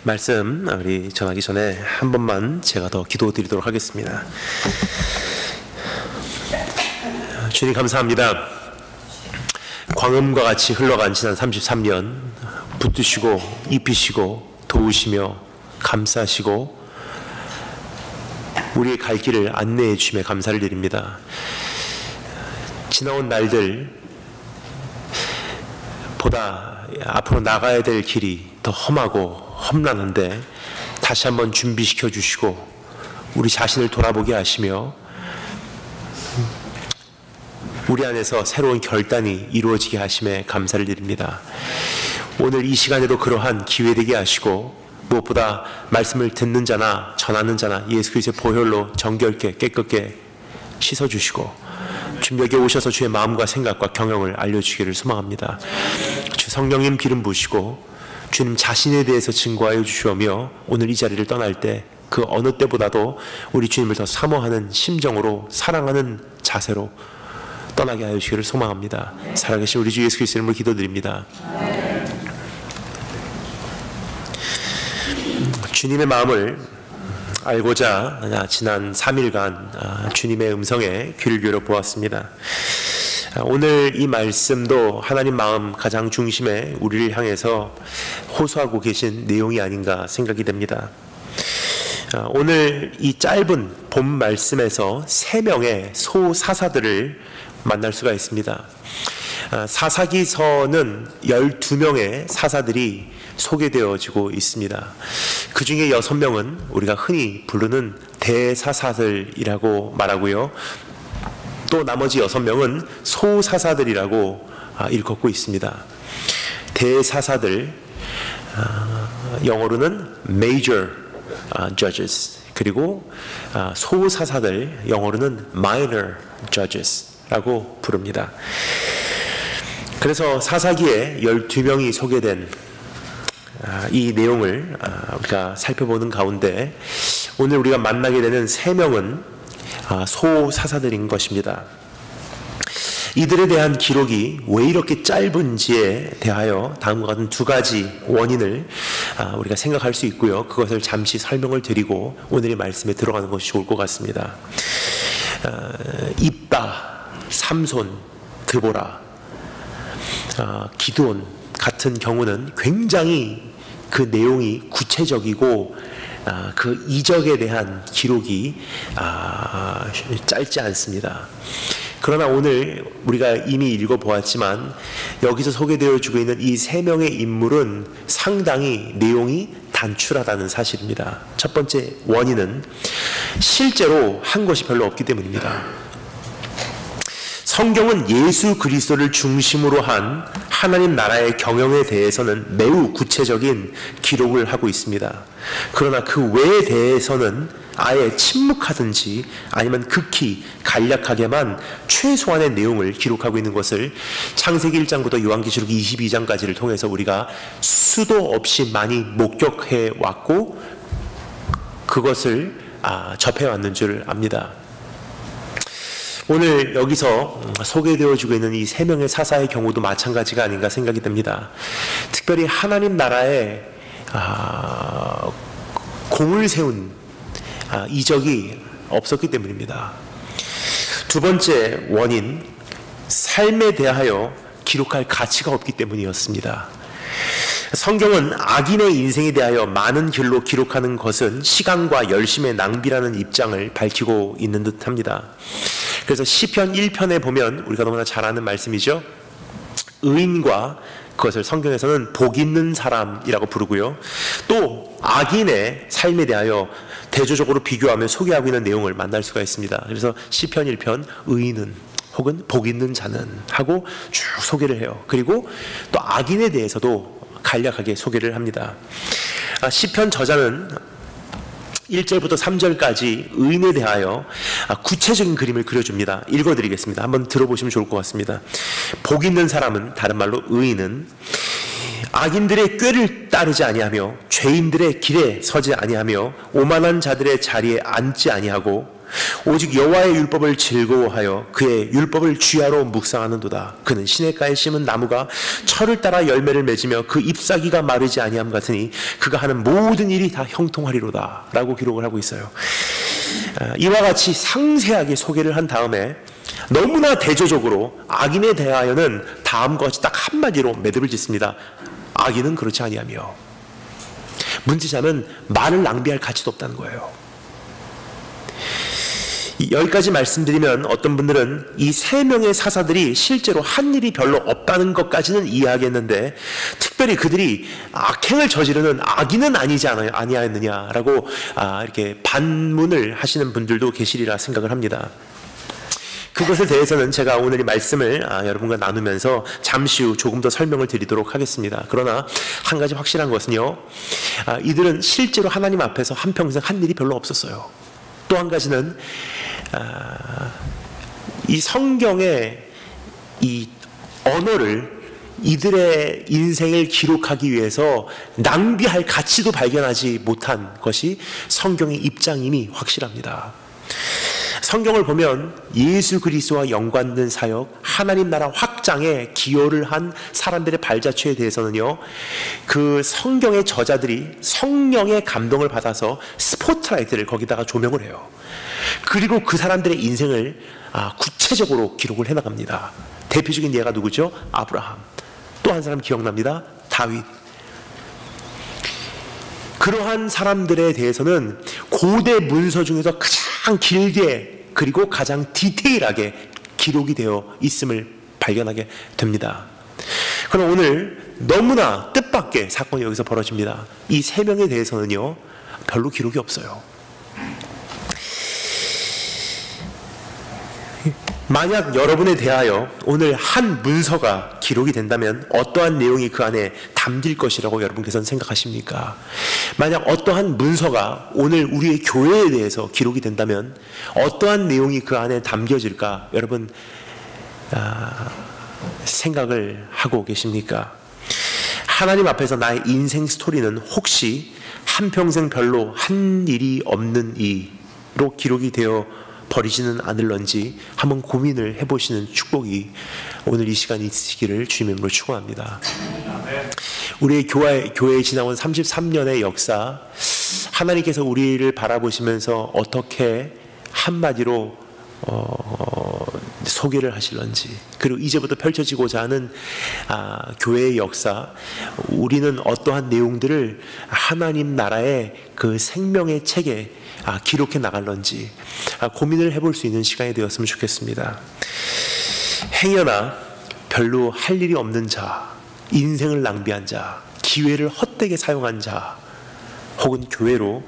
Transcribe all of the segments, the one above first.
말씀 우리 전하기 전에 한 번만 제가 더 기도드리도록 하겠습니다. 주님 감사합니다. 광음과 같이 흘러간 지난 33년 붙드시고 입히시고 도우시며 감싸시고 우리의 갈 길을 안내해 주심에 감사를 드립니다. 지나온 날들 보다 앞으로 나가야 될 길이 더 험하고 험난한데 다시 한번 준비시켜 주시고 우리 자신을 돌아보게 하시며 우리 안에서 새로운 결단이 이루어지게 하심에 감사를 드립니다. 오늘 이 시간에도 그러한 기회되게 하시고 무엇보다 말씀을 듣는 자나 전하는 자나 예수 그리스도의 보혈로 정결케 깨끗게 씻어주시고 주님에게 오셔서 주의 마음과 생각과 경영을 알려주기를 소망합니다. 주 성령님 기름 부으시고 주님 자신에 대해서 증거하여 주시오며 오늘 이 자리를 떠날 때 그 어느 때보다도 우리 주님을 더 사모하는 심정으로 사랑하는 자세로 떠나게 하여 주시기를 소망합니다. 살아계신 우리 주 예수 그리스도의 이름으로 기도드립니다. 주님의 마음을 알고자 지난 3일간 주님의 음성에 귀를 기울여 보았습니다. 오늘 이 말씀도 하나님 마음 가장 중심에 우리를 향해서 호소하고 계신 내용이 아닌가 생각이 됩니다. 오늘 이 짧은 본 말씀에서 3명의 소사사들을 만날 수가 있습니다. 사사기서는 12명의 사사들이 소개되어지고 있습니다. 그 중에 6명은 우리가 흔히 부르는 대사사들이라고 말하고요. 또 나머지 6명은 소사사들이라고 일컫고 있습니다. 대사사들, 영어로는 major judges, 그리고 소사사들, 영어로는 minor judges 라고 부릅니다. 그래서 사사기에 12명이 소개된 이 내용을 우리가 살펴보는 가운데 오늘 우리가 만나게 되는 3명은 소사사들인 것입니다. 이들에 대한 기록이 왜 이렇게 짧은지에 대하여 다음과 같은 2가지 원인을 우리가 생각할 수 있고요. 그것을 잠시 설명을 드리고 오늘의 말씀에 들어가는 것이 좋을 것 같습니다. 입다, 삼손, 드보라, 기드온 같은 경우는 굉장히 그 내용이 구체적이고 그 이적에 대한 기록이 짧지 않습니다. 그러나 오늘 우리가 이미 읽어보았지만 여기서 소개되어지고 있는 이 3명의 인물은 상당히 내용이 단출하다는 사실입니다. 첫 번째 원인은 실제로 한 것이 별로 없기 때문입니다. 성경은 예수 그리스도를 중심으로 한 하나님 나라의 경영에 대해서는 매우 구체적인 기록을 하고 있습니다. 그러나 그 외에 대해서는 아예 침묵하든지 아니면 극히 간략하게만 최소한의 내용을 기록하고 있는 것을 창세기 1장부터 요한계시록 22장까지를 통해서 우리가 수도 없이 많이 목격해 왔고 그것을 접해왔는 줄 압니다. 오늘 여기서 소개되어지고 있는 이 3명의 사사의 경우도 마찬가지가 아닌가 생각이 됩니다. 특별히 하나님 나라에 공을 세운 이적이 없었기 때문입니다. 2번째 원인, 삶에 대하여 기록할 가치가 없기 때문이었습니다. 성경은 악인의 인생에 대하여 많은 글로 기록하는 것은 시간과 열심의 낭비라는 입장을 밝히고 있는 듯합니다. 그래서 시편 1편에 보면 우리가 너무나 잘 아는 말씀이죠. 의인과 그것을 성경에서는 복 있는 사람이라고 부르고요. 또 악인의 삶에 대하여 대조적으로 비교하며 소개하고 있는 내용을 만날 수가 있습니다. 그래서 시편 1편 의인은 혹은 복 있는 자는 하고 쭉 소개를 해요. 그리고 또 악인에 대해서도 간략하게 소개를 합니다. 시편 저자는 1절부터 3절까지 의인에 대하여 구체적인 그림을 그려줍니다. 읽어드리겠습니다. 한번 들어보시면 좋을 것 같습니다. 복 있는 사람은, 다른 말로 의인은 악인들의 꾀를 따르지 아니하며 죄인들의 길에 서지 아니하며 오만한 자들의 자리에 앉지 아니하고 오직 여호와의 율법을 즐거워하여 그의 율법을 주야로 묵상하는도다. 그는 시냇가에 심은 나무가 철을 따라 열매를 맺으며 그 잎사귀가 마르지 아니함 같으니 그가 하는 모든 일이 다 형통하리로다 라고 기록을 하고 있어요. 이와 같이 상세하게 소개를 한 다음에 너무나 대조적으로 악인에 대하여는 다음과 같이 딱 한마디로 매듭을 짓습니다. 악인은 그렇지 아니하며. 문제자는 말을 낭비할 가치도 없다는 거예요. 여기까지 말씀드리면 어떤 분들은 이 세 명의 사사들이 실제로 한 일이 별로 없다는 것까지는 이해하겠는데, 특별히 그들이 악행을 저지르는 악인은 아니하였느냐라고 이렇게 반문을 하시는 분들도 계시리라 생각을 합니다. 그것에 대해서는 제가 오늘 이 말씀을 여러분과 나누면서 잠시 후 조금 더 설명을 드리도록 하겠습니다. 그러나 한 가지 확실한 것은요, 이들은 실제로 하나님 앞에서 한평생 한 일이 별로 없었어요. 또 한 가지는 이 성경의 이 언어를 이들의 인생을 기록하기 위해서 낭비할 가치도 발견하지 못한 것이 성경의 입장임이 확실합니다. 성경을 보면 예수 그리스도와 연관된 사역, 하나님 나라 확장에 기여를 한 사람들의 발자취에 대해서는요, 그 성경의 저자들이 성령의 감동을 받아서 스포트라이트를 거기다가 조명을 해요. 그리고 그 사람들의 인생을 구체적으로 기록을 해나갑니다. 대표적인 예가 누구죠? 아브라함. 또 한 사람 기억납니다. 다윗. 그러한 사람들에 대해서는 고대 문서 중에서 가장 길게 그리고 가장 디테일하게 기록이 되어 있음을 발견하게 됩니다. 그럼 오늘 너무나 뜻밖의 사건이 여기서 벌어집니다. 이 세 명에 대해서는요, 별로 기록이 없어요. 만약 여러분에 대하여 오늘 한 문서가 기록이 된다면 어떠한 내용이 그 안에 담길 것이라고 여러분께서는 생각하십니까? 만약 어떠한 문서가 오늘 우리의 교회에 대해서 기록이 된다면 어떠한 내용이 그 안에 담겨질까 여러분 생각을 하고 계십니까? 하나님 앞에서 나의 인생 스토리는 혹시 한평생 별로 한 일이 없는 이로 기록이 되어 버리지는 않을런지 한번 고민을 해보시는 축복이 오늘 이 시간에 있으시기를 주님의 이름으로 축원합니다. 우리의 교회에 지나온 33년의 역사, 하나님께서 우리를 바라보시면서 어떻게 한마디로 소개를 하실런지, 그리고 이제부터 펼쳐지고자 하는 교회의 역사, 우리는 어떠한 내용들을 하나님 나라의 그 생명의 책에 기록해 나갈런지 고민을 해볼 수 있는 시간이 되었으면 좋겠습니다. 행여나 별로 할 일이 없는 자, 인생을 낭비한 자, 기회를 헛되게 사용한 자, 혹은 교회로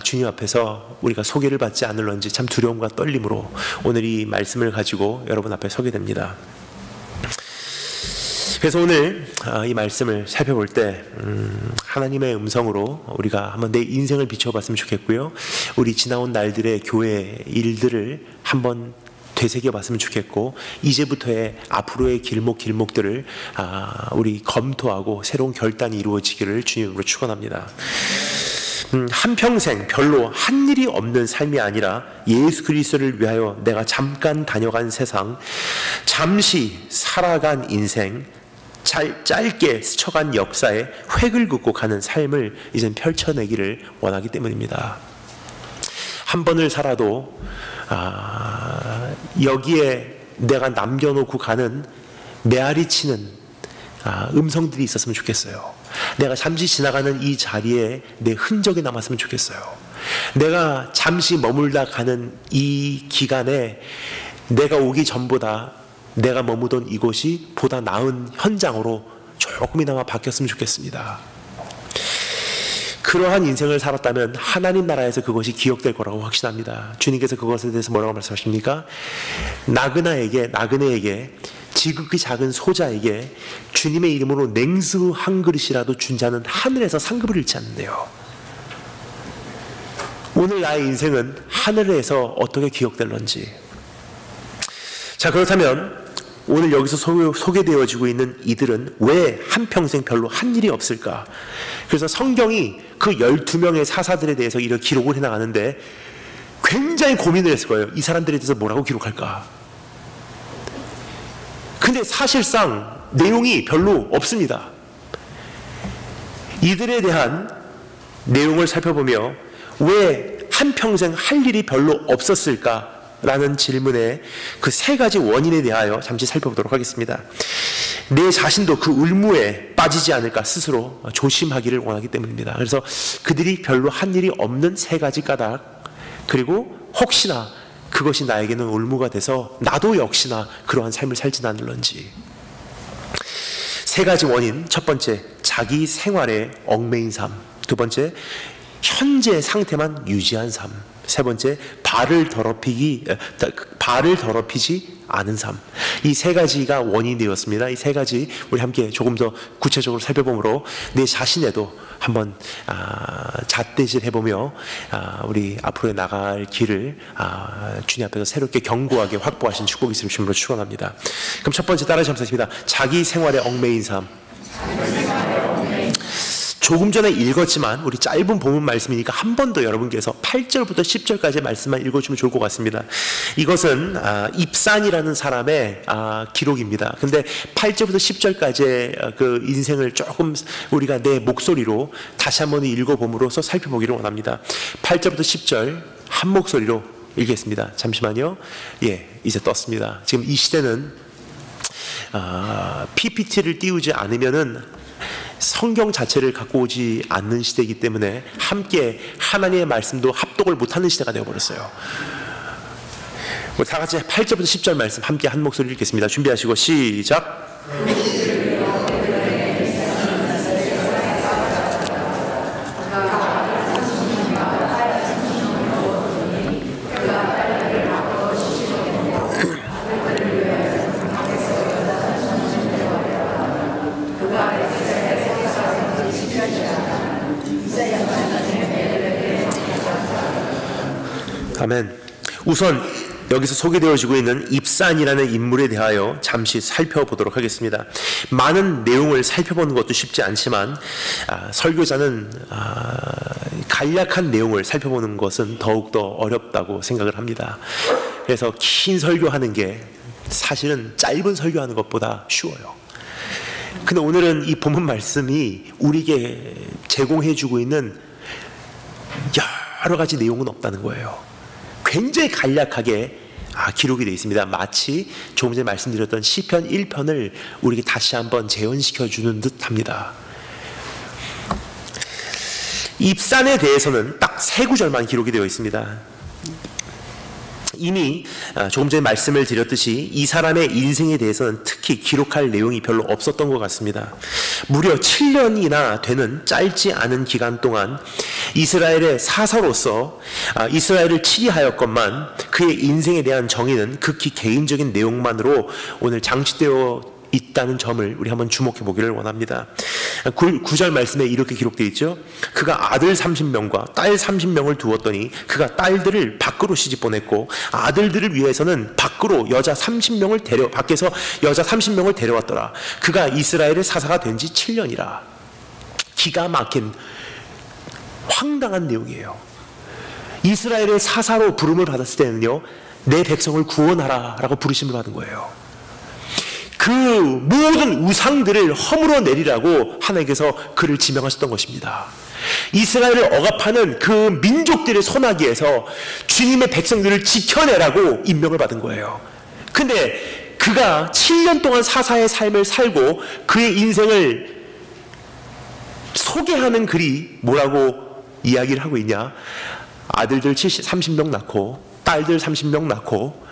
주님 앞에서 우리가 소개를 받지 않을런지 참 두려움과 떨림으로 오늘 이 말씀을 가지고 여러분 앞에 서게 됩니다. 그래서 오늘 이 말씀을 살펴볼 때 하나님의 음성으로 우리가 한번 내 인생을 비춰봤으면 좋겠고요, 우리 지나온 날들의 교회 일들을 한번 되새겨봤으면 좋겠고, 이제부터의 앞으로의 길목들을 우리 검토하고 새로운 결단이 이루어지기를 주님으로 축원합니다. 한평생 별로 한 일이 없는 삶이 아니라 예수 그리스도를 위하여 내가 잠깐 다녀간 세상, 잠시 살아간 인생, 짧게 스쳐간 역사에 획을 긋고 가는 삶을 이젠 펼쳐내기를 원하기 때문입니다. 한 번을 살아도 여기에 내가 남겨놓고 가는 메아리 치는 음성들이 있었으면 좋겠어요. 내가 잠시 지나가는 이 자리에 내 흔적이 남았으면 좋겠어요. 내가 잠시 머물다 가는 이 기간에 내가 오기 전보다 내가 머무던 이곳이 보다 나은 현장으로 조금이나마 바뀌었으면 좋겠습니다. 그러한 인생을 살았다면 하나님 나라에서 그것이 기억될 거라고 확신합니다. 주님께서 그것에 대해서 뭐라고 말씀하십니까? 나그네에게 지극히 작은 소자에게 주님의 이름으로 냉수 한 그릇이라도 준 자는 하늘에서 상급을 잃지 않는데요. 오늘 나의 인생은 하늘에서 어떻게 기억될런지. 자, 그렇다면 오늘 여기서 소개되어지고 있는 이들은 왜 한평생 별로 한 일이 없을까? 그래서 성경이 그 12명의 사사들에 대해서 이렇게 기록을 해나가는데 굉장히 고민을 했을 거예요. 이 사람들에 대해서 뭐라고 기록할까? 근데 사실상 내용이 별로 없습니다. 이들에 대한 내용을 살펴보며 왜 한평생 할 일이 별로 없었을까라는 질문에 그 세 가지 원인에 대하여 잠시 살펴보도록 하겠습니다. 내 자신도 그 울무에 빠지지 않을까 스스로 조심하기를 원하기 때문입니다. 그래서 그들이 별로 한 일이 없는 세 가지 까닭, 그리고 혹시나 그것이 나에게는 울무가 돼서 나도 역시나 그러한 삶을 살지는 않을런지. 세 가지 원인. 첫 번째, 자기 생활에 얽매인 삶. 두 번째, 현재 상태만 유지한 삶. 세 번째, 발을 더럽히지 않은 삶. 이 세 가지가 원인이 되었습니다. 이 세 가지 우리 함께 조금 더 구체적으로 살펴보므로 내 자신에도 한번 잣대질 해보며 우리 앞으로 나갈 길을 주님 앞에서 새롭게 견고하게 확보하신 축복이 있을 주님으로 축원합니다. 그럼 첫 번째 따라서 하겠습니다. 자기 생활에 얽매인 삶. 조금 전에 읽었지만 우리 짧은 본문 말씀이니까 한 번 더 여러분께서 8절부터 10절까지의 말씀만 읽어주면 좋을 것 같습니다. 이것은 입산이라는 사람의 기록입니다. 근데 8절부터 10절까지의 그 인생을 조금 우리가 내 목소리로 다시 한번 읽어봄으로써 살펴보기를 원합니다. 8절부터 10절 한 목소리로 읽겠습니다. 잠시만요. 예, 이제 떴습니다. 지금 이 시대는 PPT를 띄우지 않으면은 성경 자체를 갖고 오지 않는 시대이기 때문에 함께 하나님의 말씀도 합독을 못하는 시대가 되어버렸어요. 우리 다 같이 8절부터 10절 말씀 함께 한 목소리 읽겠습니다. 준비하시고 시작. 아멘. 우선 여기서 소개되어지고 있는 입산이라는 인물에 대하여 잠시 살펴보도록 하겠습니다. 많은 내용을 살펴보는 것도 쉽지 않지만 설교자는 간략한 내용을 살펴보는 것은 더욱더 어렵다고 생각을 합니다. 그래서 긴 설교하는 게 사실은 짧은 설교하는 것보다 쉬워요. 근데 오늘은 이 본문 말씀이 우리에게 제공해주고 있는 여러 가지 내용은 없다는 거예요. 굉장히 간략하게 기록이 되어 있습니다. 마치 조금 전에 말씀드렸던 시편 1편을 우리에게 다시 한번 재현시켜 주는 듯 합니다. 입산에 대해서는 딱 세 구절만 기록이 되어 있습니다. 이미 조금 전에 말씀을 드렸듯이 이 사람의 인생에 대해서는 특히 기록할 내용이 별로 없었던 것 같습니다. 무려 7년이나 되는 짧지 않은 기간 동안 이스라엘의 사사로서 이스라엘을 치리하였건만 그의 인생에 대한 정의는 극히 개인적인 내용만으로 오늘 장치되어 있다는 점을 우리 한번 주목해 보기를 원합니다. 9절 말씀에 이렇게 기록되어 있죠. 그가 아들 30명과 딸 30명을 두었더니 그가 딸들을 밖으로 시집 보냈고 아들들을 위해서는 밖으로 밖에서 여자 30명을 데려왔더라. 그가 이스라엘의 사사가 된 지 7년이라. 기가 막힌 황당한 내용이에요. 이스라엘의 사사로 부름을 받았을 때는요, 내 백성을 구원하라 라고 부르심을 받은 거예요. 그 모든 우상들을 허물어 내리라고 하나님께서 그를 지명하셨던 것입니다. 이스라엘을 억압하는 그 민족들의 손아귀에서 주님의 백성들을 지켜내라고 임명을 받은 거예요. 근데 그가 7년 동안 사사의 삶을 살고 그의 인생을 소개하는 글이 뭐라고 이야기를 하고 있냐? 아들들 30명 낳고 딸들 30명 낳고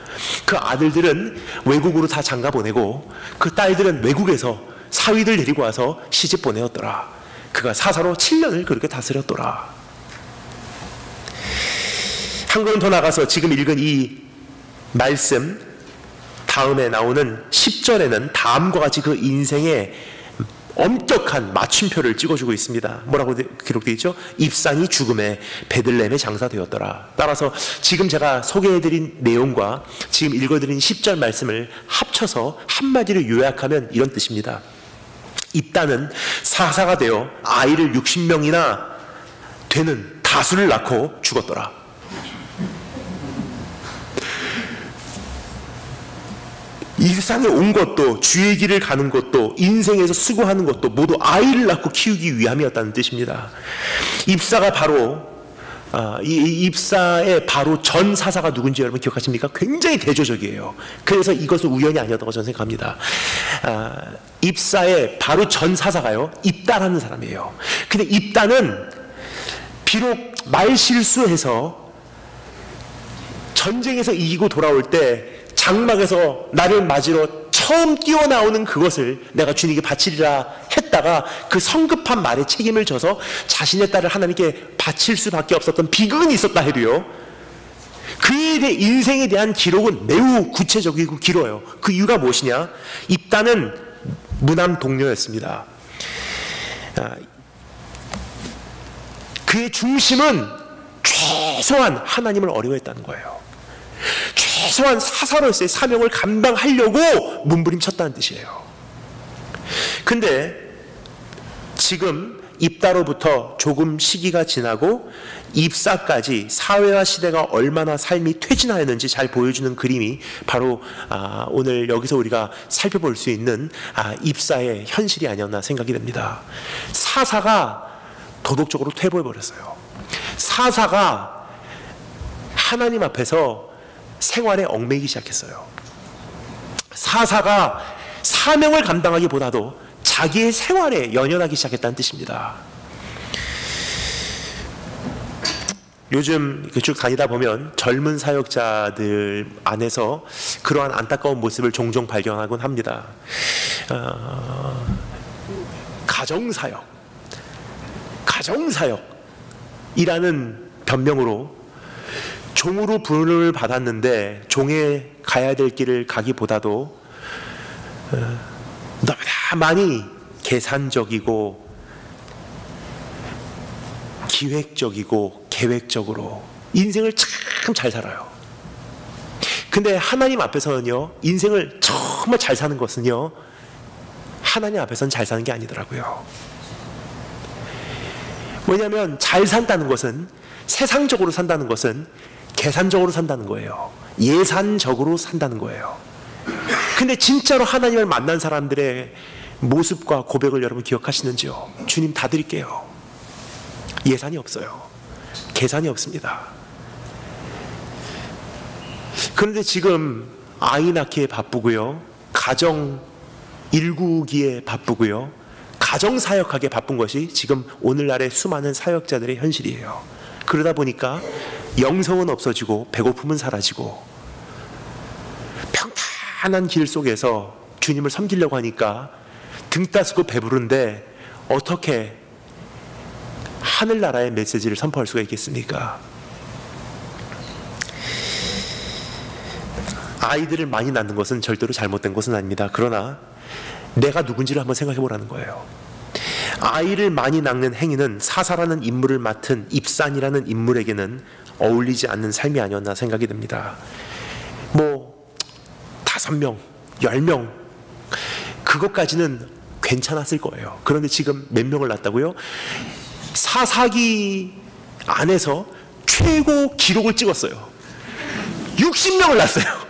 그 아들들은 외국으로 다 장가 보내고 그 딸들은 외국에서 사위들 데리고 와서 시집 보내었더라. 그가 사사로 7년을 그렇게 다스렸더라. 한 걸음 더 나가서 지금 읽은 이 말씀 다음에 나오는 10절에는 다음과 같이 그 인생의 엄격한 맞춤표를 찍어주고 있습니다. 뭐라고 기록되어 있죠? 입산이 죽음에 베들레헴에 장사되었더라. 따라서 지금 제가 소개해드린 내용과 지금 읽어드린 10절 말씀을 합쳐서 한마디로 요약하면 이런 뜻입니다. 입단은 사사가 되어 아이를 60명이나 되는 다수를 낳고 죽었더라. 이 세상에 온 것도, 주의 길을 가는 것도, 인생에서 수고하는 것도 모두 아이를 낳고 키우기 위함이었다는 뜻입니다. 입사가 바로 이 입사의 바로 전 사사가 누군지 여러분 기억하십니까? 굉장히 대조적이에요. 그래서 이것은 우연이 아니었다고 저는 생각합니다. 입사의 바로 전 사사가요, 입다라는 사람이에요. 근데 입다는 비록 말 실수해서 전쟁에서 이기고 돌아올 때 장막에서 나를 맞으러 처음 뛰어나오는 그것을 내가 주님께 바치리라 했다가 그 성급한 말에 책임을 져서 자신의 딸을 하나님께 바칠 수밖에 없었던 비극은 있었다 해도요, 그의 인생에 대한 기록은 매우 구체적이고 길어요. 그 이유가 무엇이냐? 입다는 무남 동료였습니다. 그의 중심은 최소한 하나님을 어려워했다는 거예요. 최소한 사사로서의 사명을 감당하려고 몸부림쳤다는 뜻이에요. 근데 지금 입다로부터 조금 시기가 지나고 입사까지 사회와 시대가 얼마나 삶이 퇴진하였는지 잘 보여주는 그림이 바로 오늘 여기서 우리가 살펴볼 수 있는 입사의 현실이 아니었나 생각이 됩니다. 사사가 도덕적으로 퇴보해버렸어요. 사사가 하나님 앞에서 생활에 얽매이기 시작했어요. 사사가 사명을 감당하기보다도 자기의 생활에 연연하기 시작했다는 뜻입니다. 요즘 쭉 다니다 보면 젊은 사역자들 안에서 그러한 안타까운 모습을 종종 발견하곤 합니다. 가정사역이라는 변명으로 종으로 부름을 받았는데 종에 가야 될 길을 가기보다도 너무나 많이 계산적이고 기획적이고 계획적으로 인생을 참 잘 살아요. 근데 하나님 앞에서는요, 인생을 정말 잘 사는 것은요, 하나님 앞에서는 잘 사는 게 아니더라고요. 왜냐하면 잘 산다는 것은, 세상적으로 산다는 것은 계산적으로 산다는 거예요. 예산적으로 산다는 거예요. 근데 진짜로 하나님을 만난 사람들의 모습과 고백을 여러분 기억하시는지요? 주님 다 드릴게요. 예산이 없어요. 계산이 없습니다. 그런데 지금 아이 낳기에 바쁘고요, 가정 일구기에 바쁘고요, 가정 사역하기에 바쁜 것이 지금 오늘날의 수많은 사역자들의 현실이에요. 그러다 보니까 영성은 없어지고 배고픔은 사라지고 평탄한 길 속에서 주님을 섬기려고 하니까 등 따스고 배부른데 어떻게 하늘나라의 메시지를 선포할 수가 있겠습니까? 아이들을 많이 낳는 것은 절대로 잘못된 것은 아닙니다. 그러나 내가 누군지를 한번 생각해 보라는 거예요. 아이를 많이 낳는 행위는 사사라는 인물을 맡은 입산이라는 인물에게는 어울리지 않는 삶이 아니었나 생각이 듭니다. 5명, 10명 그것까지는 괜찮았을 거예요. 그런데 지금 몇 명을 낳았다고요? 사사기 안에서 최고 기록을 찍었어요. 60명을 낳았어요.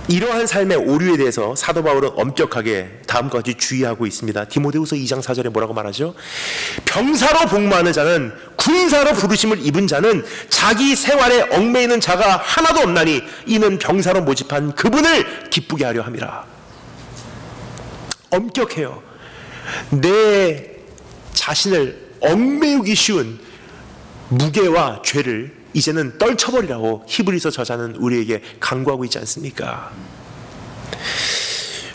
이러한 삶의 오류에 대해서 사도 바울은 엄격하게 다음과 같이 주의하고 있습니다. 디모데후서 2장 4절에 뭐라고 말하죠? 병사로 복무하는 자는, 군사로 부르심을 입은 자는 자기 생활에 얽매이는 자가 하나도 없나니 이는 병사로 모집한 그분을 기쁘게 하려 함이라. 엄격해요. 내 자신을 얽매우기 쉬운 무게와 죄를 이제는 떨쳐버리라고 히브리서 저자는 우리에게 강구하고 있지 않습니까?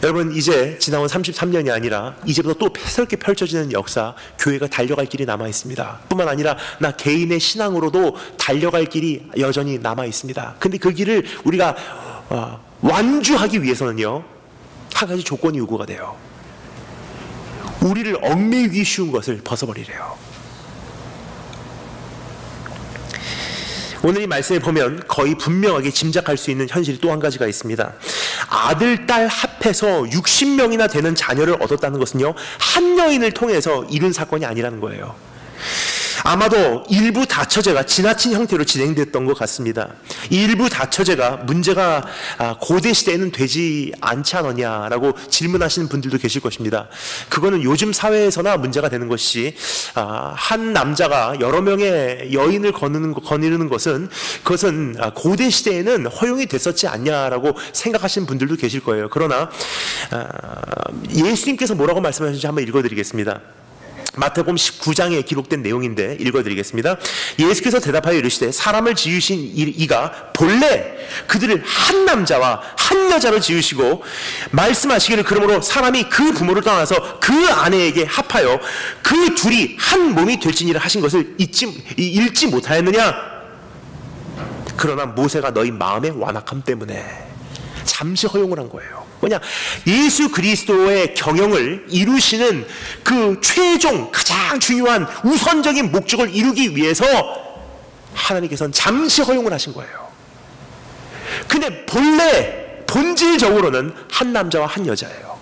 여러분, 이제 지나온 33년이 아니라 이제부터 또 새롭게 펼쳐지는 역사, 교회가 달려갈 길이 남아 있습니다. 뿐만 아니라 나 개인의 신앙으로도 달려갈 길이 여전히 남아 있습니다. 근데 그 길을 우리가 완주하기 위해서는요, 한 가지 조건이 요구가 돼요. 우리를 얽매이기 쉬운 것을 벗어버리래요. 오늘 이 말씀에 보면 거의 분명하게 짐작할 수 있는 현실이 또 한 가지가 있습니다. 아들, 딸 합해서 60명이나 되는 자녀를 얻었다는 것은요, 한 여인을 통해서 이룬 사건이 아니라는 거예요. 아마도 일부 다처제가 지나친 형태로 진행됐던 것 같습니다. 일부 다처제가 문제가 고대 시대에는 되지 않지 않았냐라고 질문하시는 분들도 계실 것입니다. 그거는 요즘 사회에서나 문제가 되는 것이 한 남자가 여러 명의 여인을 거느르는 것은 그것은 고대 시대에는 허용이 됐었지 않냐라고 생각하시는 분들도 계실 거예요. 그러나 예수님께서 뭐라고 말씀하셨는지 한번 읽어드리겠습니다. 마태복음 19장에 기록된 내용인데 읽어드리겠습니다. 예수께서 대답하여 이르시되 사람을 지으신 이가 본래 그들을 한 남자와 한 여자로 지으시고 말씀하시기를 그러므로 사람이 그 부모를 떠나서 그 아내에게 합하여 그 둘이 한 몸이 될지니라 하신 것을 읽지 못하였느냐? 그러나 모세가 너희 마음의 완악함 때문에 잠시 허용을 한 거예요. 뭐냐? 예수 그리스도의 경영을 이루시는 그 최종 가장 중요한 우선적인 목적을 이루기 위해서 하나님께서는 잠시 허용을 하신 거예요. 근데 본래 본질적으로는 한 남자와 한 여자예요.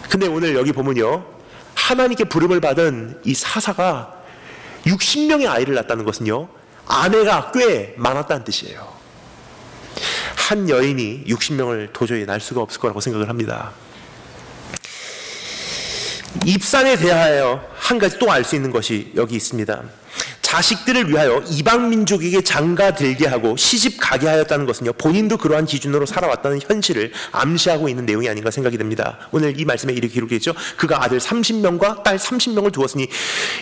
근데 오늘 여기 보면요, 하나님께 부름을 받은 이 사사가 60명의 아이를 낳았다는 것은요, 아내가 꽤 많았다는 뜻이에요. 한 여인이 60명을 도저히 낳을 수가 없을 거라고 생각을 합니다. 입산에 대하여 한 가지 또 알 수 있는 것이 여기 있습니다. 자식들을 위하여 이방 민족에게 장가들게 하고 시집 가게 하였다는 것은요, 본인도 그러한 기준으로 살아왔다는 현실을 암시하고 있는 내용이 아닌가 생각이 됩니다. 오늘 이 말씀에 이렇게 기록되어 있죠. 그가 아들 30명과 딸 30명을 두었으니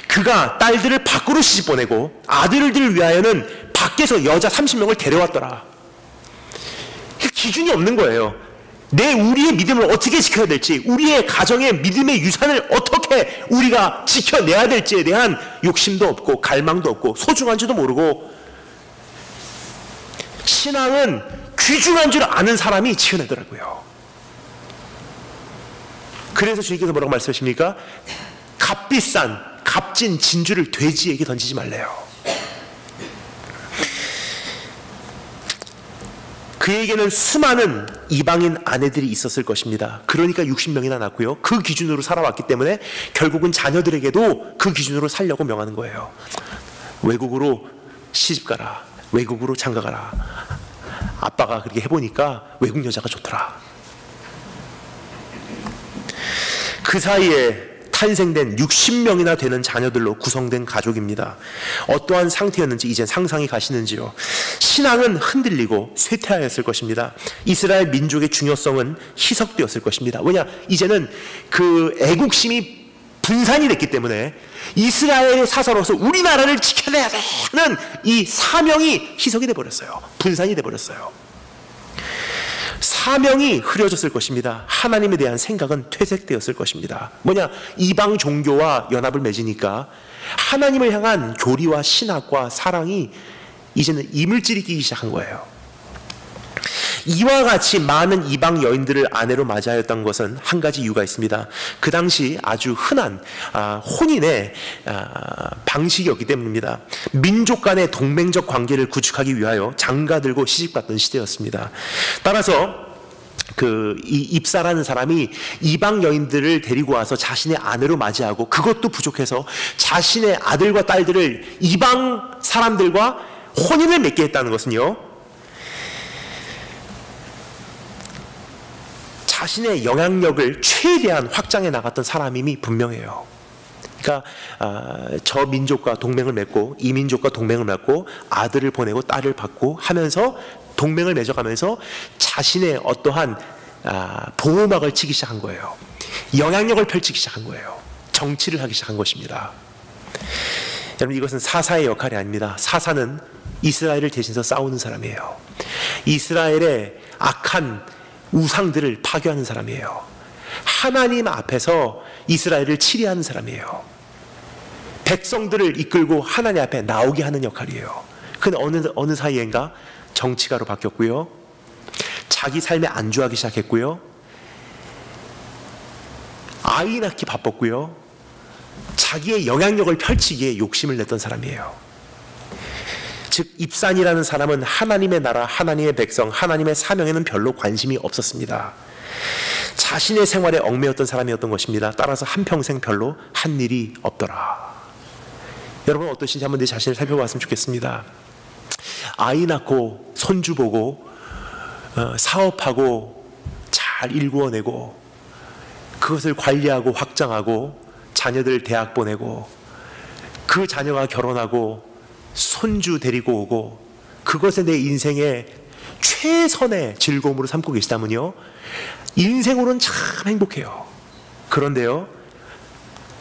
그가 딸들을 밖으로 시집 보내고 아들들을 위하여는 밖에서 여자 30명을 데려왔더라. 기준이 없는 거예요. 우리의 믿음을 어떻게 지켜야 될지, 우리의 가정의 믿음의 유산을 어떻게 우리가 지켜내야 될지에 대한 욕심도 없고 갈망도 없고 소중한지도 모르고, 신앙은 귀중한 줄 아는 사람이 지켜내더라고요. 그래서 주님께서 뭐라고 말씀하십니까? 값비싼 값진 진주를 돼지에게 던지지 말래요. 그에게는 수많은 이방인 아내들이 있었을 것입니다. 그러니까 60명이나 낳고요. 그 기준으로 살아왔기 때문에 결국은 자녀들에게도 그 기준으로 살려고 명하는 거예요. 외국으로 시집가라, 외국으로 장가가라. 아빠가 그렇게 해보니까 외국 여자가 좋더라. 그 사이에 탄생된 60명이나 되는 자녀들로 구성된 가족입니다. 어떠한 상태였는지 이제 상상이 가시는지요. 신앙은 흔들리고 쇠퇴하였을 것입니다. 이스라엘 민족의 중요성은 희석되었을 것입니다. 왜냐? 이제는 그 애국심이 분산이 됐기 때문에 이스라엘의 사사로서 우리나라를 지켜내야 되는 이 사명이 희석이 돼버렸어요. 분산이 돼버렸어요. 사명이 흐려졌을 것입니다. 하나님에 대한 생각은 퇴색되었을 것입니다. 뭐냐? 이방 종교와 연합을 맺으니까 하나님을 향한 교리와 신학과 사랑이 이제는 이물질이 끼기 시작한 거예요. 이와 같이 많은 이방 여인들을 아내로 맞이하였던 것은 한 가지 이유가 있습니다. 그 당시 아주 흔한 혼인의 방식이었기 때문입니다. 민족 간의 동맹적 관계를 구축하기 위하여 장가들고 시집갔던 시대였습니다. 따라서 이 입사라는 사람이 이방 여인들을 데리고 와서 자신의 아내로 맞이하고, 그것도 부족해서 자신의 아들과 딸들을 이방 사람들과 혼인을 맺게 했다는 것은요, 자신의 영향력을 최대한 확장해 나갔던 사람임이 분명해요. 그러니까 저 민족과 동맹을 맺고 이 민족과 동맹을 맺고 아들을 보내고 딸을 받고 하면서 동맹을 맺어가면서 자신의 어떠한 보호막을 치기 시작한 거예요. 영향력을 펼치기 시작한 거예요. 정치를 하기 시작한 것입니다. 여러분, 이것은 사사의 역할이 아닙니다. 사사는 이스라엘을 대신해서 싸우는 사람이에요. 이스라엘의 악한 우상들을 파괴하는 사람이에요. 하나님 앞에서 이스라엘을 치리하는 사람이에요. 백성들을 이끌고 하나님 앞에 나오게 하는 역할이에요. 근데 어느 사이엔가 정치가로 바뀌었고요. 자기 삶에 안주하기 시작했고요. 아이 낳기 바빴고요. 자기의 영향력을 펼치기에 욕심을 냈던 사람이에요. 즉 입산이라는 사람은 하나님의 나라, 하나님의 백성, 하나님의 사명에는 별로 관심이 없었습니다. 자신의 생활에 얽매였던 사람이었던 것입니다. 따라서 한평생 별로 한 일이 없더라. 여러분 어떠신지 한번 내 자신을 살펴봤으면 좋겠습니다. 아이 낳고 손주 보고 사업하고 잘 일구어내고 그것을 관리하고 확장하고 자녀들 대학 보내고 그 자녀가 결혼하고 손주 데리고 오고 그것에 내 인생의 최선의 즐거움으로 삼고 계시다면요, 인생으로는 참 행복해요. 그런데요,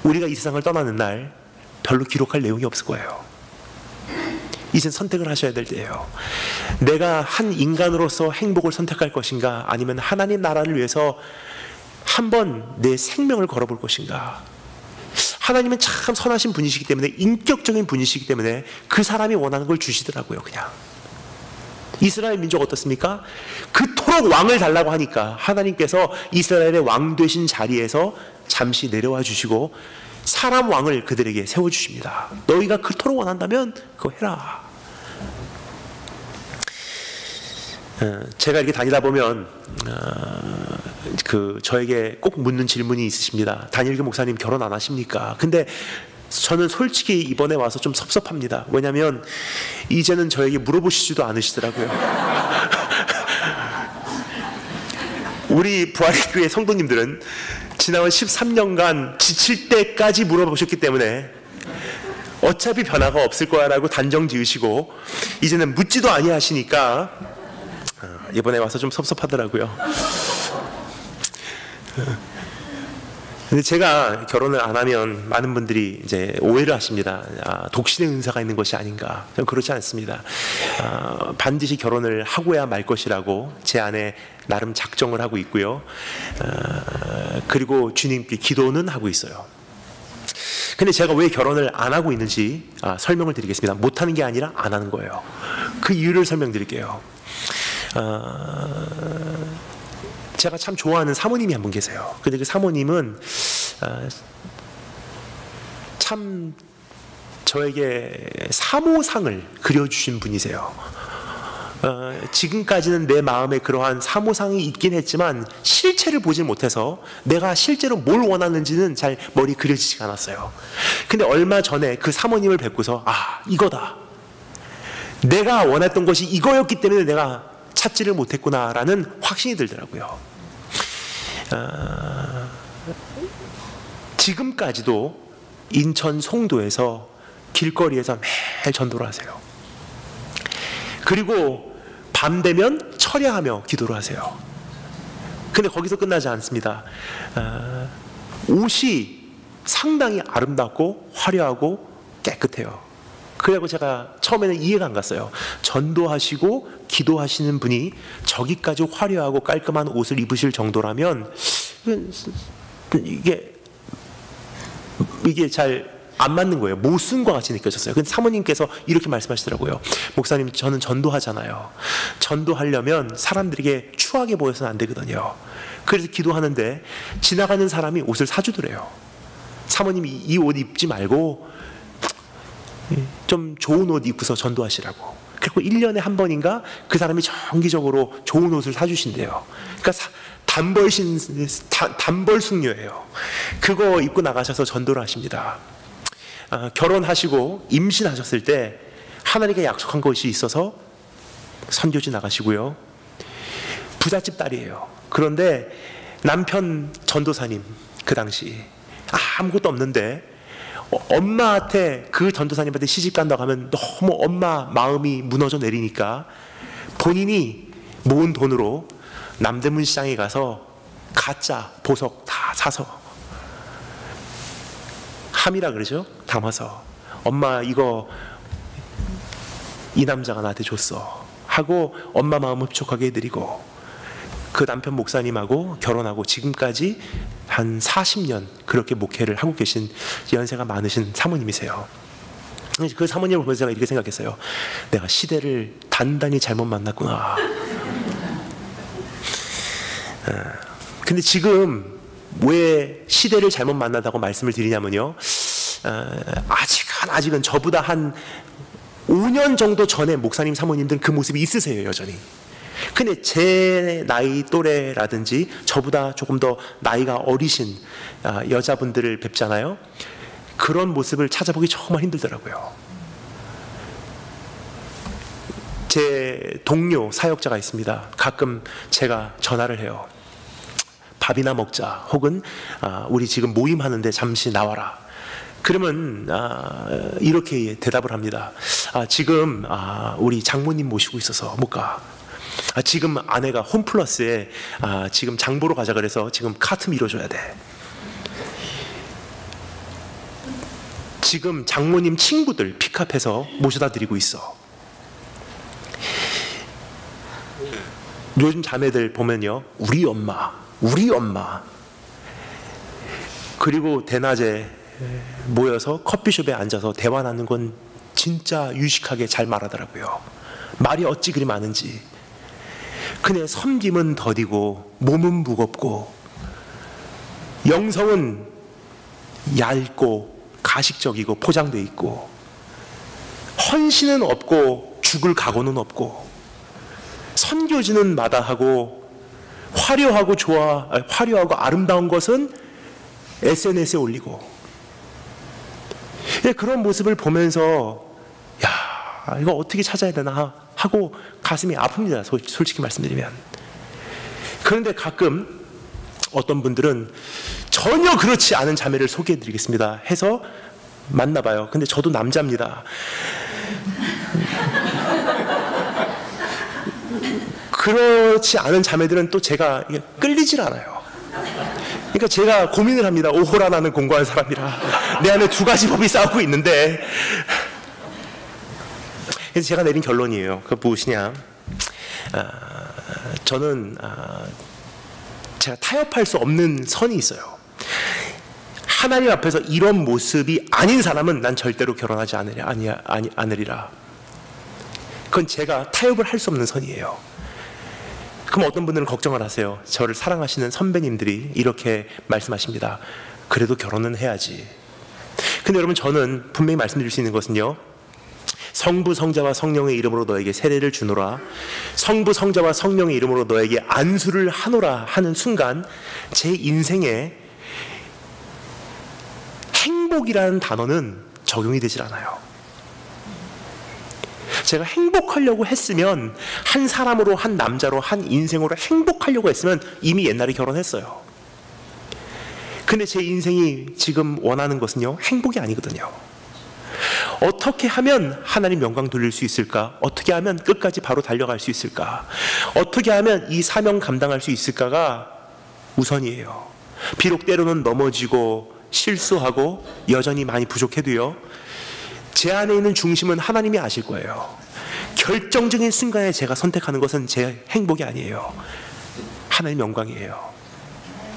우리가 이 세상을 떠나는 날 별로 기록할 내용이 없을 거예요. 이젠 선택을 하셔야 될 때예요. 내가 한 인간으로서 행복을 선택할 것인가, 아니면 하나님 나라를 위해서 한번 내 생명을 걸어볼 것인가. 하나님은 참 선하신 분이시기 때문에, 인격적인 분이시기 때문에 그 사람이 원하는 걸 주시더라고요. 그냥 이스라엘 민족 어떻습니까? 그토록 왕을 달라고 하니까 하나님께서 이스라엘의 왕 되신 자리에서 잠시 내려와 주시고 사람 왕을 그들에게 세워주십니다. 너희가 그토록 원한다면 그거 해라. 제가 이렇게 다니다 보면 저에게 꼭 묻는 질문이 있으십니다. 다니엘 목사님 결혼 안 하십니까? 근데 저는 솔직히 이번에 와서 좀 섭섭합니다. 왜냐하면 이제는 저에게 물어보시지도 않으시더라고요. 우리 부활교회 성도님들은 지나온 13년간 지칠 때까지 물어보셨기 때문에 어차피 변화가 없을 거야 라고 단정 지으시고 이제는 묻지도 아니하시니까 이번에 와서 좀 섭섭하더라고요. 근데 제가 결혼을 안 하면 많은 분들이 이제 오해를 하십니다. 독신의 은사가 있는 것이 아닌가. 저는 그렇지 않습니다. 반드시 결혼을 하고야 말 것이라고 제 안에 나름 작정을 하고 있고요. 그리고 주님께 기도는 하고 있어요. 근데 제가 왜 결혼을 안 하고 있는지 설명을 드리겠습니다. 못하는 게 아니라 안 하는 거예요. 그 이유를 설명드릴게요. 제가 참 좋아하는 사모님이 한 분 계세요. 근데 그 사모님은 참 저에게 사모상을 그려주신 분이세요. 지금까지는 내 마음에 그러한 사모상이 있긴 했지만 실체를 보지 못해서 내가 실제로 뭘 원하는지는 잘 머리 그려지지가 않았어요. 근데 얼마 전에 그 사모님을 뵙고서 이거다, 내가 원했던 것이 이거였기 때문에 내가 찾지를 못했구나라는 확신이 들더라고요. 지금까지도 인천 송도에서 길거리에서 매일 전도를 하세요. 그리고 밤 되면 철야하며 기도를 하세요. 근데 거기서 끝나지 않습니다. 옷이 상당히 아름답고 화려하고 깨끗해요. 그래서 제가 처음에는 이해가 안 갔어요. 전도하시고 기도하시는 분이 저기까지 화려하고 깔끔한 옷을 입으실 정도라면 이게 잘 안 맞는 거예요. 모순과 같이 느껴졌어요. 근데 사모님께서 이렇게 말씀하시더라고요. 목사님, 저는 전도하잖아요. 전도하려면 사람들에게 추하게 보여서는 안 되거든요. 그래서 기도하는데 지나가는 사람이 옷을 사주더래요. 사모님이 이 옷 입지 말고 좀 좋은 옷 입고서 전도하시라고. 그리고 1년에 한 번인가 그 사람이 정기적으로 좋은 옷을 사주신대요. 그러니까 단벌 숙녀예요. 그거 입고 나가셔서 전도를 하십니다. 결혼하시고 임신하셨을 때 하나님께 약속한 것이 있어서 선교지 나가시고요. 부잣집 딸이에요. 그런데 남편 전도사님, 그 당시 아무것도 없는데 엄마한테, 그 전도사님한테 시집 간다고 하면 너무 엄마 마음이 무너져 내리니까 본인이 모은 돈으로 남대문 시장에 가서 가짜 보석 다 사서, 함이라 그러죠? 담아서, 엄마 이거 이 남자가 나한테 줬어 하고 엄마 마음 흡족하게 해드리고, 그 남편 목사님하고 결혼하고 지금까지 한 40년 그렇게 목회를 하고 계신 연세가 많으신 사모님이세요. 그 사모님을 보면서 제가 이렇게 생각했어요. 내가 시대를 단단히 잘못 만났구나. 근데 지금 왜 시대를 잘못 만나다고 말씀을 드리냐면요, 아직은 저보다 한 5년 정도 전에 목사님 사모님들은 그 모습이 있으세요. 여전히 근데 제 나이 또래라든지 저보다 조금 더 나이가 어리신 여자분들을 뵙잖아요. 그런 모습을 찾아보기 정말 힘들더라고요. 제 동료 사역자가 있습니다. 가끔 제가 전화를 해요. 밥이나 먹자, 혹은 우리 지금 모임하는데 잠시 나와라. 그러면 이렇게 대답을 합니다. 지금 우리 장모님 모시고 있어서 못 가. 지금 아내가 홈플러스에 지금 장 보러 가자 그래서 지금 카트 밀어줘야 돼. 지금 장모님 친구들 픽업해서 모셔다 드리고 있어. 요즘 자매들 보면요, 우리 엄마 그리고 대낮에 모여서 커피숍에 앉아서 대화 나누는 건 진짜 유식하게 잘 말하더라고요. 말이 어찌 그리 많은지. 근데 섬김은 더디고 몸은 무겁고 영성은 얇고 가식적이고 포장돼 있고 헌신은 없고 죽을 각오는 없고 선교지는 마다하고 화려하고 아름다운 것은 SNS에 올리고. 그런 모습을 보면서 야, 이거 어떻게 찾아야 되나 하고 가슴이 아픕니다. 솔직히 말씀드리면. 그런데 가끔 어떤 분들은 전혀 그렇지 않은 자매를 소개해드리겠습니다 해서 만나봐요. 근데 저도 남자입니다. 그렇지 않은 자매들은 또 제가 끌리질 않아요. 그러니까 제가 고민을 합니다. 오호라, 나는 공고한 사람이라 내 안에 두 가지 법이 싸우고 있는데. 그래서 제가 내린 결론이에요. 그거 무엇이냐, 저는 제가 타협할 수 없는 선이 있어요. 하나님 앞에서 이런 모습이 아닌 사람은 난 절대로 결혼하지 않으리라. 그건 제가 타협을 할 수 없는 선이에요. 그럼 어떤 분들은 걱정을 하세요. 저를 사랑하시는 선배님들이 이렇게 말씀하십니다. 그래도 결혼은 해야지. 근데 여러분, 저는 분명히 말씀드릴 수 있는 것은요, 성부 성자와 성령의 이름으로 너에게 세례를 주노라, 성부 성자와 성령의 이름으로 너에게 안수를 하노라 하는 순간 제 인생에 행복이라는 단어는 적용이 되질 않아요. 제가 행복하려고 했으면, 한 사람으로, 한 남자로, 한 인생으로 행복하려고 했으면 이미 옛날에 결혼했어요. 근데 제 인생이 지금 원하는 것은요, 행복이 아니거든요. 어떻게 하면 하나님 영광 돌릴 수 있을까? 어떻게 하면 끝까지 바로 달려갈 수 있을까? 어떻게 하면 이 사명 감당할 수 있을까가 우선이에요. 비록 때로는 넘어지고 실수하고 여전히 많이 부족해도요, 제 안에 있는 중심은 하나님이 아실 거예요. 결정적인 순간에 제가 선택하는 것은 제 행복이 아니에요. 하나님 영광이에요.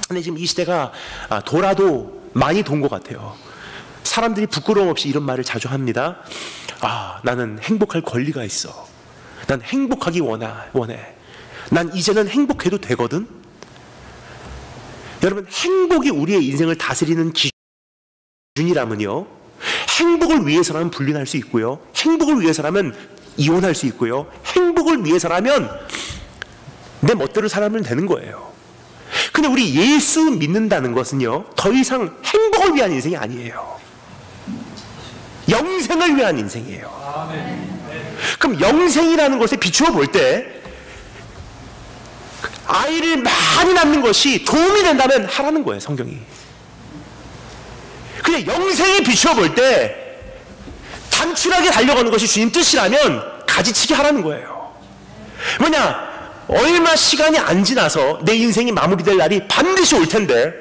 근데 지금 이 시대가 돌아도 많이 돈 것 같아요. 사람들이 부끄러움 없이 이런 말을 자주 합니다. 나는 행복할 권리가 있어. 난 행복하기 원해. 난 이제는 행복해도 되거든. 여러분, 행복이 우리의 인생을 다스리는 기준이라면요, 행복을 위해서라면 불륜할 수 있고요, 행복을 위해서라면 이혼할 수 있고요, 행복을 위해서라면 내 멋대로 살면 되는 거예요. 근데 우리 예수 믿는다는 것은요, 더 이상 행복을 위한 인생이 아니에요. 영생을 위한 인생이에요. 그럼 영생이라는 것에 비추어 볼 때 아이를 많이 낳는 것이 도움이 된다면 하라는 거예요, 성경이. 근데 영생에 비추어 볼 때 단출하게 달려가는 것이 주님 뜻이라면 가지치기 하라는 거예요. 뭐냐, 얼마 시간이 안 지나서 내 인생이 마무리될 날이 반드시 올 텐데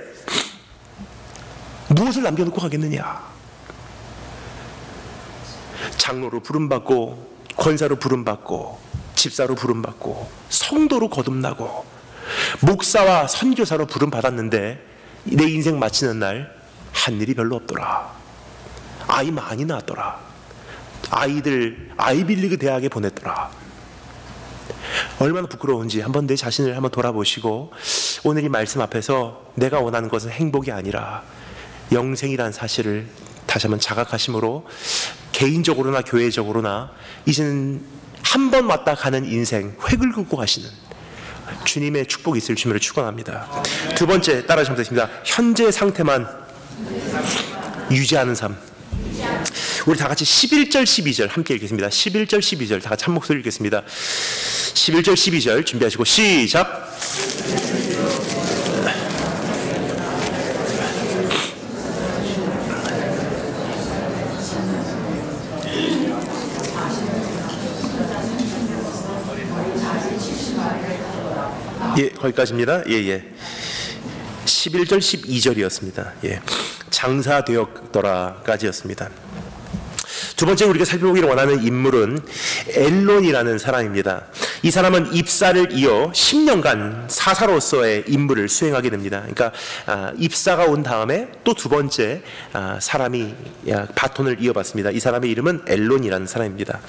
무엇을 남겨놓고 가겠느냐. 장로로 부름받고, 권사로 부름받고, 집사로 부름받고, 성도로 거듭나고, 목사와 선교사로 부름받았는데 내 인생 마치는 날 한 일이 별로 없더라. 아이 많이 낳았더라. 아이들 아이빌리그 대학에 보냈더라. 얼마나 부끄러운지 한번 내 자신을 한번 돌아보시고, 오늘 이 말씀 앞에서 내가 원하는 것은 행복이 아니라 영생이라는 사실을 다시 한번 자각하심으로, 개인적으로나 교회적으로나 이제는 한 번 왔다 가는 인생, 획을 긋고 가시는 주님의 축복이 있을 주님을 축원합니다. 두 번째, 따라하시면 되겠습니다. 현재 상태만 유지하는 삶. 우리 다 같이 11절 12절 함께 읽겠습니다. 11절 12절 다 같이 한 목소리 읽겠습니다. 11절 12절 준비하시고 시작. 예, 거기까지입니다. 예. 11절 12절이었습니다. 예. 장사되었더라까지였습니다. 두 번째 우리가 살펴보기를 원하는 인물은 엘론이라는 사람입니다. 이 사람은 입사를 이어 10년간 사사로서의 임무를 수행하게 됩니다. 그러니까 입사가 온 다음에 또 두 번째 사람이 바톤을 이어받습니다. 이 사람의 이름은 엘론이라는 사람입니다.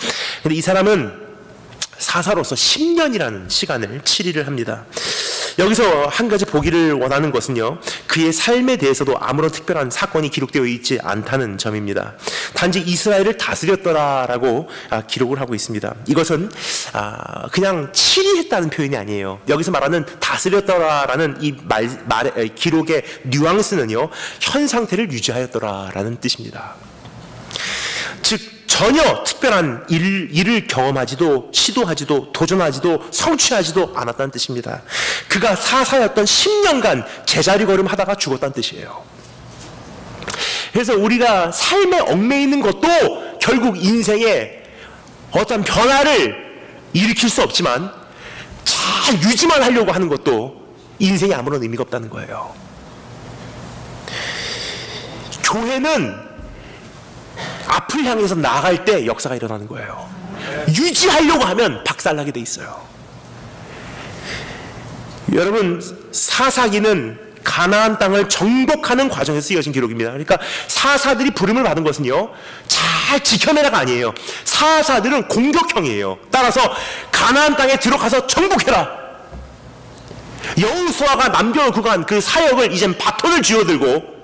근데 이 사람은 사사로서 10년이라는 시간을 치리를 합니다. 여기서 한 가지 보기를 원하는 것은요, 그의 삶에 대해서도 아무런 특별한 사건이 기록되어 있지 않다는 점입니다. 단지 이스라엘을 다스렸더라라고 기록을 하고 있습니다. 이것은 그냥 치리했다는 표현이 아니에요. 여기서 말하는 다스렸더라라는 이 기록의 뉘앙스는요, 현 상태를 유지하였더라라는 뜻입니다. 즉 전혀 특별한 일을 경험하지도 시도하지도 도전하지도 성취하지도 않았다는 뜻입니다. 그가 사사였던 10년간 제자리 걸음하다가 죽었다는 뜻이에요. 그래서 우리가 삶에 얽매여 있는 것도 결국 인생에 어떤 변화를 일으킬 수 없지만 잘 유지만 하려고 하는 것도 인생에 아무런 의미가 없다는 거예요. 교회는 앞을 향해서 나아갈 때 역사가 일어나는 거예요. 유지하려고 하면 박살나게 돼 있어요. 여러분, 사사기는 가나안 땅을 정복하는 과정에서 쓰여진 기록입니다. 그러니까 사사들이 부름을 받은 것은요, 잘 지켜내라가 아니에요. 사사들은 공격형이에요. 따라서 가나안 땅에 들어가서 정복해라. 여호수아가 남겨놓고 간 그 사역을 이젠 바톤을 쥐어들고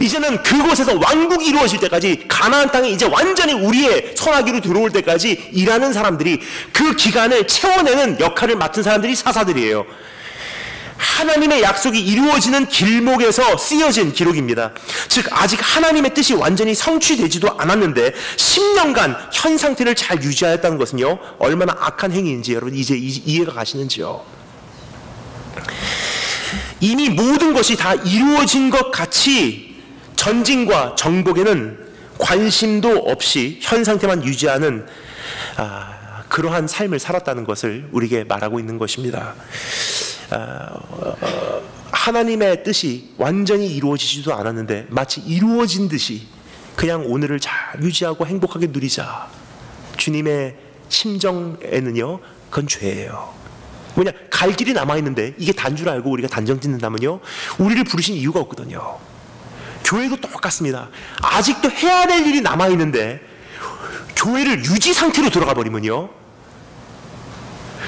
이제는 그곳에서 왕국이 이루어질 때까지, 가나안 땅에 이제 완전히 우리의 손아귀로 들어올 때까지 일하는 사람들이, 그 기간을 채워내는 역할을 맡은 사람들이 사사들이에요. 하나님의 약속이 이루어지는 길목에서 쓰여진 기록입니다. 즉 아직 하나님의 뜻이 완전히 성취되지도 않았는데 10년간 현 상태를 잘 유지하였다는 것은요, 얼마나 악한 행위인지 여러분 이제 이해가 가시는지요. 이미 모든 것이 다 이루어진 것 같이 전진과 정복에는 관심도 없이 현 상태만 유지하는 그러한 삶을 살았다는 것을 우리에게 말하고 있는 것입니다. 하나님의 뜻이 완전히 이루어지지도 않았는데 마치 이루어진 듯이 그냥 오늘을 잘 유지하고 행복하게 누리자. 주님의 심정에는요, 그건 죄예요. 뭐냐, 갈 길이 남아있는데 이게 단 줄 알고 우리가 단정 짓는다면요, 우리를 부르신 이유가 없거든요. 교회도 똑같습니다. 아직도 해야 될 일이 남아있는데 교회를 유지 상태로 들어가 버리면요,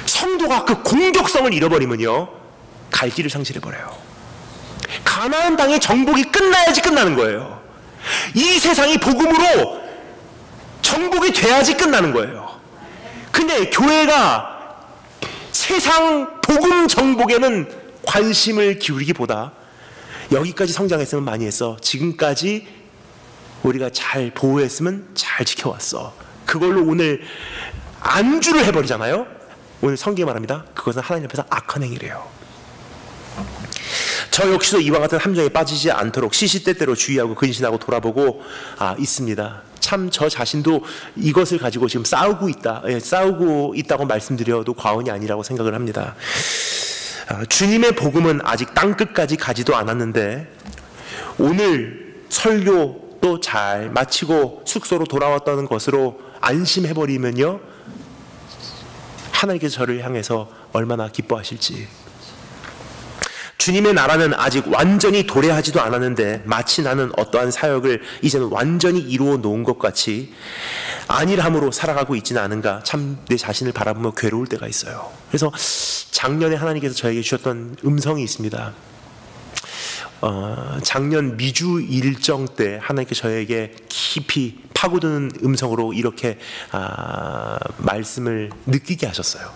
성도가 그 공격성을 잃어버리면요, 갈 길을 상실해버려요. 가나안 땅의 정복이 끝나야지 끝나는 거예요. 이 세상이 복음으로 정복이 돼야지 끝나는 거예요. 근데 교회가 세상 복음 정복에는 관심을 기울이기보다 여기까지 성장했으면 많이 했어, 지금까지 우리가 잘 보호했으면 잘 지켜왔어, 그걸로 오늘 안주를 해버리잖아요. 오늘 성경이 말합니다. 그것은 하나님 앞에서 악한 행위래요. 저 역시도 이와 같은 함정에 빠지지 않도록 시시때때로 주의하고 근신하고 돌아보고 있습니다. 참 저 자신도 이것을 가지고 지금 싸우고 있다고 말씀드려도 과언이 아니라고 생각을 합니다. 주님의 복음은 아직 땅끝까지 가지도 않았는데 오늘 설교도 잘 마치고 숙소로 돌아왔다는 것으로 안심해버리면요, 하나님께서 저를 향해서 얼마나 기뻐하실지. 주님의 나라는 아직 완전히 도래하지도 않았는데 마치 나는 어떠한 사역을 이제는 완전히 이루어 놓은 것 같이 안일함으로 살아가고 있지는 않은가, 참 내 자신을 바라보며 괴로울 때가 있어요. 그래서 작년에 하나님께서 저에게 주셨던 음성이 있습니다. 작년 미주 일정 때 하나님께서 저에게 깊이 파고드는 음성으로 이렇게 말씀을 느끼게 하셨어요.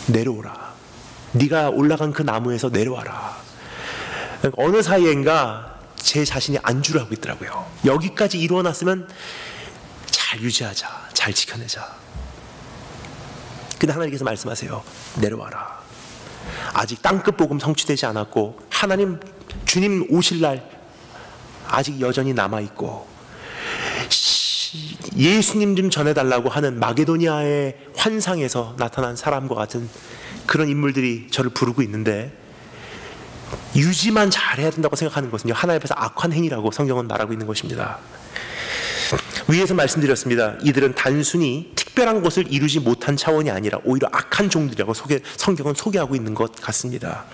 내려오라. 네가 올라간 그 나무에서 내려와라. 어느 사이엔가 제 자신이 안주를 하고 있더라고요. 여기까지 이루어놨으면 잘 유지하자, 잘 지켜내자. 근데 하나님께서 말씀하세요. 내려와라. 아직 땅끝 복음 성취되지 않았고 하나님 주님 오실 날 아직 여전히 남아있고 예수님 좀 전해달라고 하는 마게도니아의 환상에서 나타난 사람과 같은 그런 인물들이 저를 부르고 있는데, 유지만 잘해야 된다고 생각하는 것은요, 하나님 앞에서 악한 행위라고 성경은 말하고 있는 것입니다. 위에서 말씀드렸습니다. 이들은 단순히 특별한 것을 이루지 못한 차원이 아니라 오히려 악한 종들이라고 성경은 소개하고 있는 것 같습니다.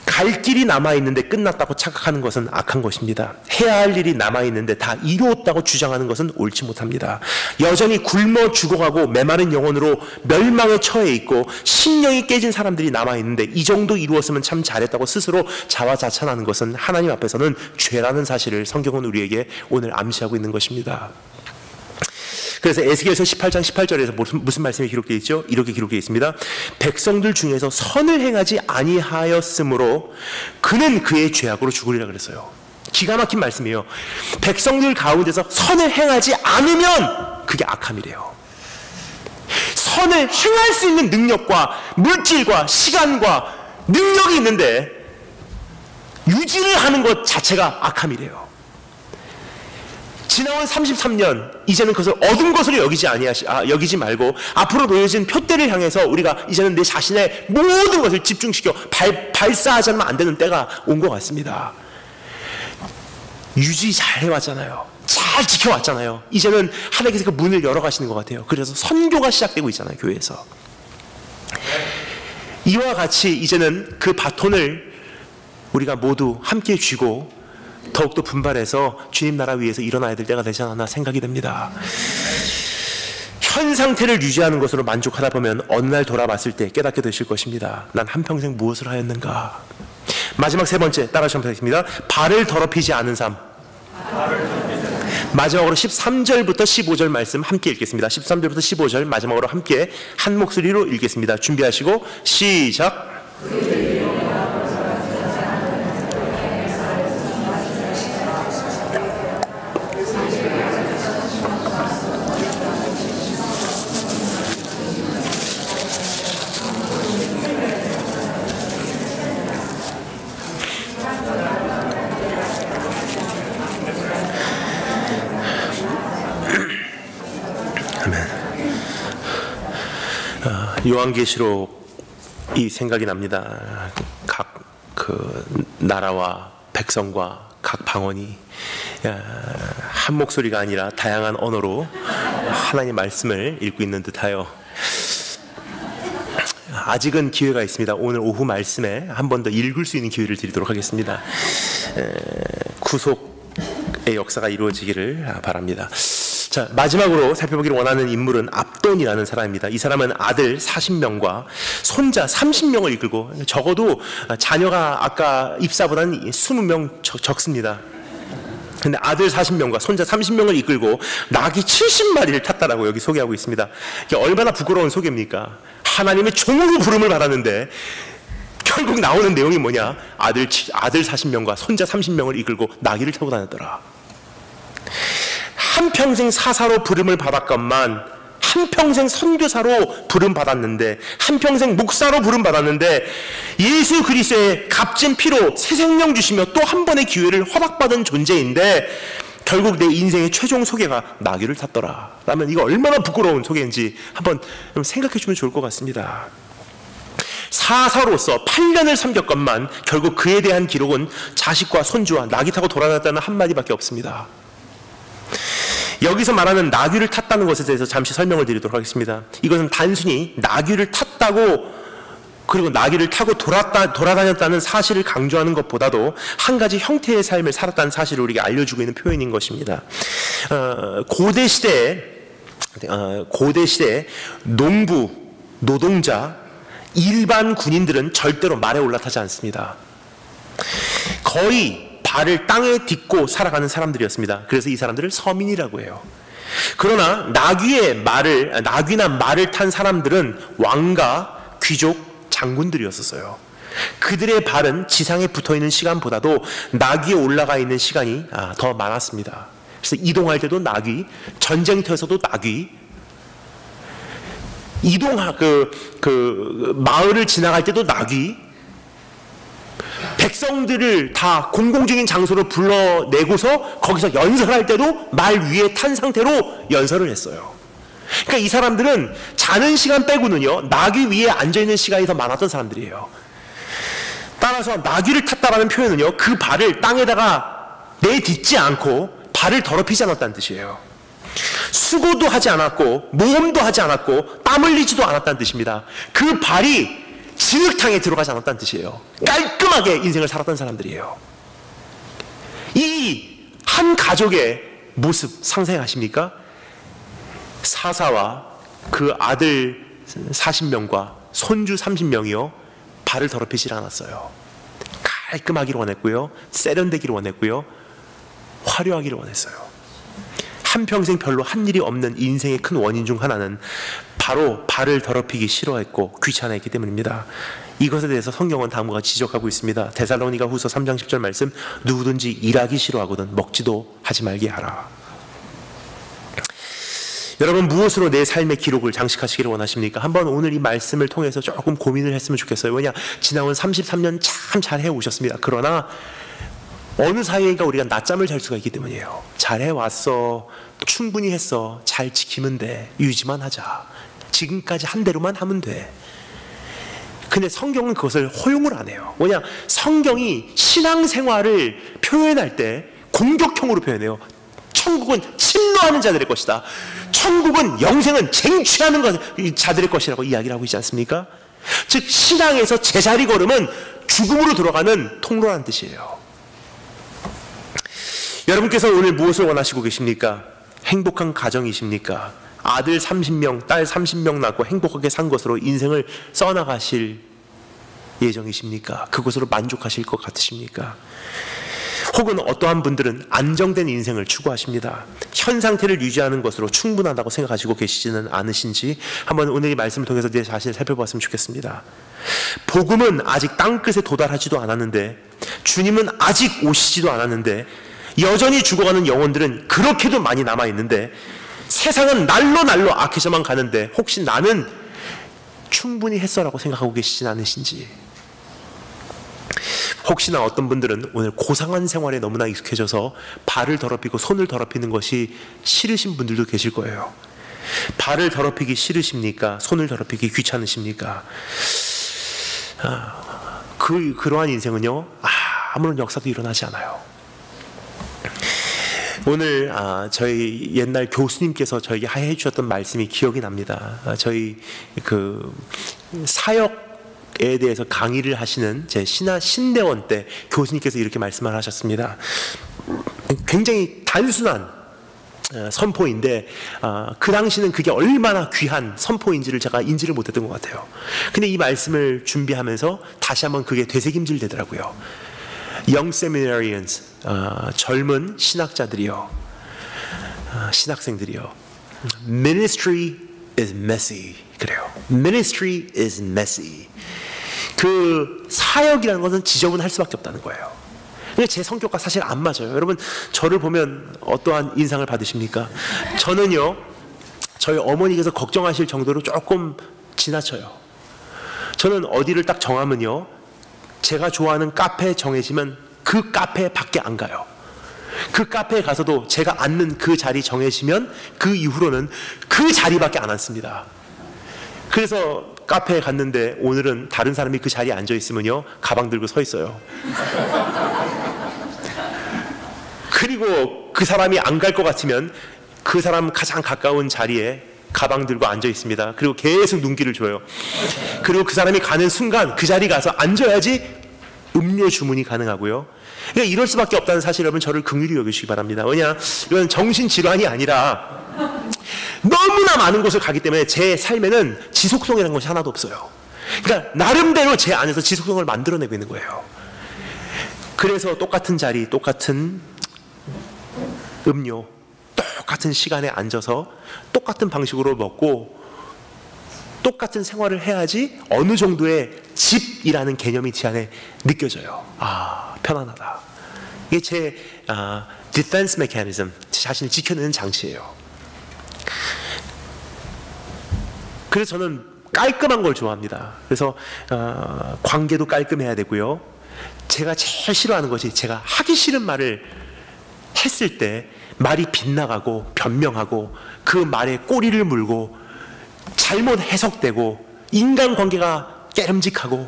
갈 길이 남아있는데 끝났다고 착각하는 것은 악한 것입니다. 해야 할 일이 남아있는데 다 이루었다고 주장하는 것은 옳지 못합니다. 여전히 굶어 죽어가고 메마른 영혼으로 멸망에 처해 있고 신령이 깨진 사람들이 남아있는데 이 정도 이루었으면 참 잘했다고 스스로 자화자찬하는 것은 하나님 앞에서는 죄라는 사실을 성경은 우리에게 오늘 암시하고 있는 것입니다. 그래서 에스겔서 18장 18절에서 무슨 말씀이 기록되어 있죠? 이렇게 기록되어 있습니다. 백성들 중에서 선을 행하지 아니하였으므로 그는 그의 죄악으로 죽으리라 그랬어요. 기가 막힌 말씀이에요. 백성들 가운데서 선을 행하지 않으면 그게 악함이래요. 선을 행할 수 있는 능력과 물질과 시간과 능력이 있는데 유지를 하는 것 자체가 악함이래요. 지나온 33년, 이제는 그것을 얻은 것으로 여기지 말고 앞으로 놓여진 표대를 향해서 우리가 이제는 내 자신의 모든 것을 집중시켜 발사하지 않으면 안 되는 때가 온 것 같습니다. 유지 잘 해왔잖아요. 잘 지켜왔잖아요. 이제는 하나님께서 그 문을 열어가시는 것 같아요. 그래서 선교가 시작되고 있잖아요, 교회에서. 이와 같이 이제는 그 바톤을 우리가 모두 함께 쥐고 더욱더 분발해서 주님 나라 위해서 일어나야 될 때가 되지 않았나 생각이 됩니다. 현 상태를 유지하는 것으로 만족하다 보면 어느 날 돌아봤을 때 깨닫게 되실 것입니다. 난 한평생 무엇을 하였는가. 마지막 세 번째 따라서 하겠습니다. 발을 더럽히지 않은 삶. 마지막으로 13절부터 15절 말씀 함께 읽겠습니다. 13절부터 15절 마지막으로 함께 한 목소리로 읽겠습니다. 준비하시고 시작. 요한계시록이 생각이 납니다. 각 그 나라와 백성과 각 방언이 한 목소리가 아니라 다양한 언어로 하나님 말씀을 읽고 있는 듯하여 아직은 기회가 있습니다. 오늘 오후 말씀에 한 번 더 읽을 수 있는 기회를 드리도록 하겠습니다. 구속의 역사가 이루어지기를 바랍니다. 자, 마지막으로 살펴보기를 원하는 인물은 압돈이라는 사람입니다. 이 사람은 아들 40명과 손자 30명을 이끌고, 적어도 자녀가 아까 입사보다는 20명 적습니다. 근데 아들 40명과 손자 30명을 이끌고 낙이 70마리를 탔다라고 여기 소개하고 있습니다. 이게 얼마나 부끄러운 소개입니까? 하나님의 종으로 부름을 받았는데 결국 나오는 내용이 뭐냐? 아들 40명과 손자 30명을 이끌고 나귀를 타고 다녔더라. 한평생 사사로 부름을 받았건만, 한평생 선교사로 부름 받았는데, 한평생 목사로 부름 받았는데, 예수 그리스도의 값진 피로 새 생명 주시며 또 한 번의 기회를 허락받은 존재인데 결국 내 인생의 최종 소개가 나귀를 탔더라 라면 이거 얼마나 부끄러운 소개인지 한번 생각해 주면 좋을 것 같습니다. 사사로서 8년을 섬겼건만 결국 그에 대한 기록은 자식과 손주와 나귀 타고 돌아다녔다는 한마디밖에 없습니다. 여기서 말하는 나귀를 탔다는 것에 대해서 잠시 설명을 드리도록 하겠습니다. 이것은 단순히 나귀를 탔다고, 그리고 나귀를 타고 돌아다녔다는 사실을 강조하는 것보다도 한 가지 형태의 삶을 살았다는 사실을 우리에게 알려주고 있는 표현인 것입니다. 고대 시대 농부, 노동자, 일반 군인들은 절대로 말에 올라타지 않습니다. 거의 발을 땅에 딛고 살아가는 사람들이었습니다. 그래서 이 사람들을 서민이라고 해요. 그러나 나귀나 말을 탄 사람들은 왕과 귀족, 장군들이었었어요. 그들의 발은 지상에 붙어있는 시간보다도 나귀에 올라가 있는 시간이 더 많았습니다. 그래서 이동할 때도 나귀, 전쟁터에서도 나귀, 마을을 지나갈 때도 나귀, 백성들을 다 공공적인 장소로 불러내고서 거기서 연설할 때도 말 위에 탄 상태로 연설을 했어요. 그러니까 이 사람들은 자는 시간 빼고는요, 나귀 위에 앉아있는 시간이 더 많았던 사람들이에요. 따라서 나귀를 탔다라는 표현은요, 그 발을 땅에다가 내딛지 않고 발을 더럽히지 않았다는 뜻이에요. 수고도 하지 않았고 모험도 하지 않았고 땀 흘리지도 않았다는 뜻입니다. 그 발이 진흙탕에 들어가지 않았다는 뜻이에요. 깔끔하게 인생을 살았던 사람들이에요. 이 한 가족의 모습 상상하십니까? 사사와 그 아들 40명과 손주 30명이요 발을 더럽히지 않았어요. 깔끔하기를 원했고요, 세련되기를 원했고요, 화려하기를 원했어요. 한평생 별로 한 일이 없는 인생의 큰 원인 중 하나는 바로 발을 더럽히기 싫어했고 귀찮아했기 때문입니다. 이것에 대해서 성경은 다음과 같이 지적하고 있습니다. 데살로니가 후서 3장 10절 말씀, 누구든지 일하기 싫어하거든 먹지도 하지 말게 하라. 여러분, 무엇으로 내 삶의 기록을 장식하시기를 원하십니까? 한번 오늘 이 말씀을 통해서 조금 고민을 했으면 좋겠어요. 왜냐, 지나온 33년 참 잘 해오셨습니다. 그러나 어느 사이인가 우리가 낮잠을 잘 수가 있기 때문이에요. 잘 해왔어, 충분히 했어, 잘 지키면 돼, 유지만 하자, 지금까지 한 대로만 하면 돼. 근데 성경은 그것을 허용을 안 해요. 뭐냐, 성경이 신앙생활을 표현할 때 공격형으로 표현해요. 천국은 침노하는 자들의 것이다, 천국은, 영생은 쟁취하는 자들의 것이라고 이야기를 하고 있지 않습니까? 즉 신앙에서 제자리 걸음은 죽음으로 돌아가는 통로라는 뜻이에요. 여러분께서 오늘 무엇을 원하시고 계십니까? 행복한 가정이십니까? 아들 30명, 딸 30명 낳고 행복하게 산 것으로 인생을 써나가실 예정이십니까? 그것으로 만족하실 것 같으십니까? 혹은 어떠한 분들은 안정된 인생을 추구하십니다. 현 상태를 유지하는 것으로 충분하다고 생각하시고 계시지는 않으신지 한번 오늘 이 말씀을 통해서 내 자신을 살펴봤으면 좋겠습니다. 복음은 아직 땅끝에 도달하지도 않았는데, 주님은 아직 오시지도 않았는데, 여전히 죽어가는 영혼들은 그렇게도 많이 남아있는데, 세상은 날로 악해져만 가는데 혹시 나는 충분히 했어라고 생각하고 계시진 않으신지. 혹시나 어떤 분들은 오늘 고상한 생활에 너무나 익숙해져서 발을 더럽히고 손을 더럽히는 것이 싫으신 분들도 계실 거예요. 발을 더럽히기 싫으십니까? 손을 더럽히기 귀찮으십니까? 그러한 인생은요, 아무런 역사도 일어나지 않아요. 오늘 저희 옛날 교수님께서 저에게 하해 주셨던 말씀이 기억이 납니다. 저희 그 사역에 대해서 강의를 하시는 제 신대원 때 교수님께서 이렇게 말씀을 하셨습니다. 굉장히 단순한 선포인데 그 당시는 그게 얼마나 귀한 선포인지를 제가 인지를 못했던 것 같아요. 근데 이 말씀을 준비하면서 다시 한번 그게 되새김질 되더라고요. Young seminarians, 젊은 신학자들이요, 신학생들이요, Ministry is messy. 그래요. Ministry is messy. 그 사역이라는 것은 지저분할 수밖에 없다는 거예요. 근데 제 성격과 사실 안 맞아요. 여러분, 저를 보면 어떠한 인상을 받으십니까? 저는요, 저희 어머니께서 걱정하실 정도로 조금 지나쳐요. 저는 어디를 딱 정하면요, 제가 좋아하는 카페 정해지면 그 카페 밖에 안 가요. 그 카페에 가서도 제가 앉는 그 자리 정해지면 그 이후로는 그 자리밖에 안 앉습니다. 그래서 카페에 갔는데 오늘은 다른 사람이 그 자리에 앉아 있으면요, 가방 들고 서 있어요. 그리고 그 사람이 안 갈 것 같으면 그 사람 가장 가까운 자리에 가방 들고 앉아 있습니다. 그리고 계속 눈길을 줘요. 그리고 그 사람이 가는 순간 그 자리 가서 앉아야지 음료 주문이 가능하고요. 그러니까 이럴 수밖에 없다는 사실, 여러분 저를 긍휼히 여기시기 바랍니다. 왜냐, 이건 정신질환이 아니라 너무나 많은 곳을 가기 때문에 제 삶에는 지속성이라는 것이 하나도 없어요. 그러니까 나름대로 제 안에서 지속성을 만들어내고 있는 거예요. 그래서 똑같은 자리, 똑같은 음료, 똑같은 시간에 앉아서 똑같은 방식으로 먹고 똑같은 생활을 해야지 어느 정도의 집이라는 개념이 제 안에 느껴져요. 아, 편안하다. 이게 제 defense mechanism, 제 자신을 지켜내는 장치예요. 그래서 저는 깔끔한 걸 좋아합니다. 그래서 관계도 깔끔해야 되고요. 제가 제일 싫어하는 것이 제가 하기 싫은 말을 했을 때 말이 빗나가고 변명하고 그 말에 꼬리를 물고 잘못 해석되고 인간관계가 깨름직하고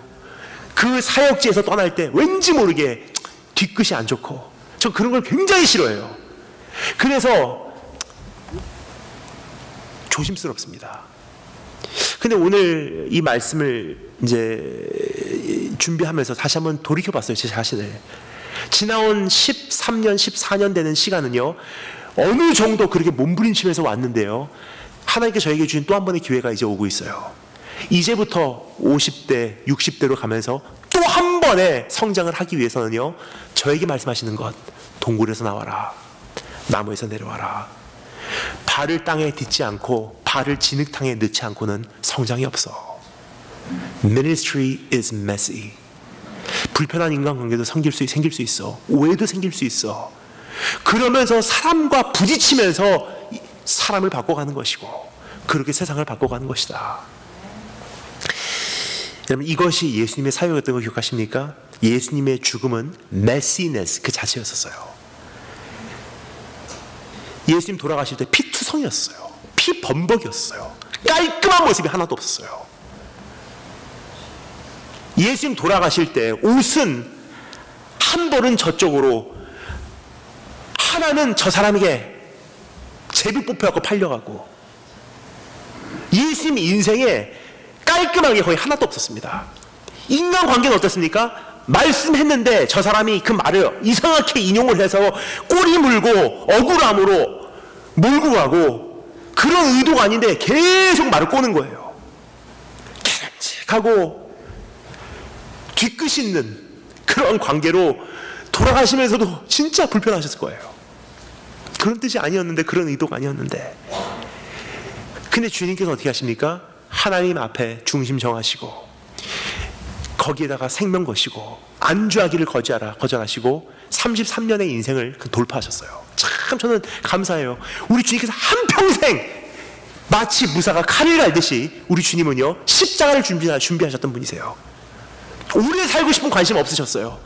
그 사역지에서 떠날 때 왠지 모르게 뒤끝이 안 좋고 전 그런 걸 굉장히 싫어해요. 그래서 조심스럽습니다. 근데 오늘 이 말씀을 이제 준비하면서 다시 한번 돌이켜봤어요. 제 자신을. 지나온 13년, 14년 되는 시간은요, 어느 정도 그렇게 몸부림치면서 왔는데요, 하나님께 저에게 주신 또 한 번의 기회가 이제 오고 있어요. 이제부터 50대, 60대로 가면서 또 한 번의 성장을 하기 위해서는요, 저에게 말씀하시는 것, 동굴에서 나와라, 나무에서 내려와라. 발을 땅에 딛지 않고 발을 진흙탕에 넣지 않고는 성장이 없어. Ministry is messy. 불편한 인간관계도 생길 수 있어. 오해도 생길 수 있어. 그러면서 사람과 부딪히면서 사람을 바꿔가는 것이고 그렇게 세상을 바꿔가는 것이다. 여러분, 이것이 예수님의 사역이었던 거 기억하십니까? 예수님의 죽음은 messiness 그 자체였었어요. 예수님 돌아가실 때 피투성이었어요. 피범벅이었어요. 깔끔한 모습이 하나도 없었어요. 예수님 돌아가실 때 옷은 한 벌은 저쪽으로, 하나는 저 사람에게 제비 뽑혀갖고 팔려가고, 예수님 인생에 깔끔한 게 거의 하나도 없었습니다. 인간관계는 어떻습니까? 말씀했는데 저 사람이 그 말을 이상하게 인용을 해서 꼬리 물고 억울함으로 몰고 가고, 그런 의도가 아닌데 계속 말을 꼬는 거예요. 개랑직하고 뒤끝 있는 그런 관계로 돌아가시면서도 진짜 불편하셨을 거예요. 그런 뜻이 아니었는데, 그런 의도가 아니었는데. 근데 주님께서 어떻게 하십니까? 하나님 앞에 중심 정하시고 거기에다가 생명 거시고 안주하기를 거절하시고 33년의 인생을 돌파하셨어요. 참 저는 감사해요. 우리 주님께서 한평생 마치 무사가 칼을 갈듯이 우리 주님은요, 십자가를 준비하셨던 분이세요. 오래 살고 싶은 관심 없으셨어요.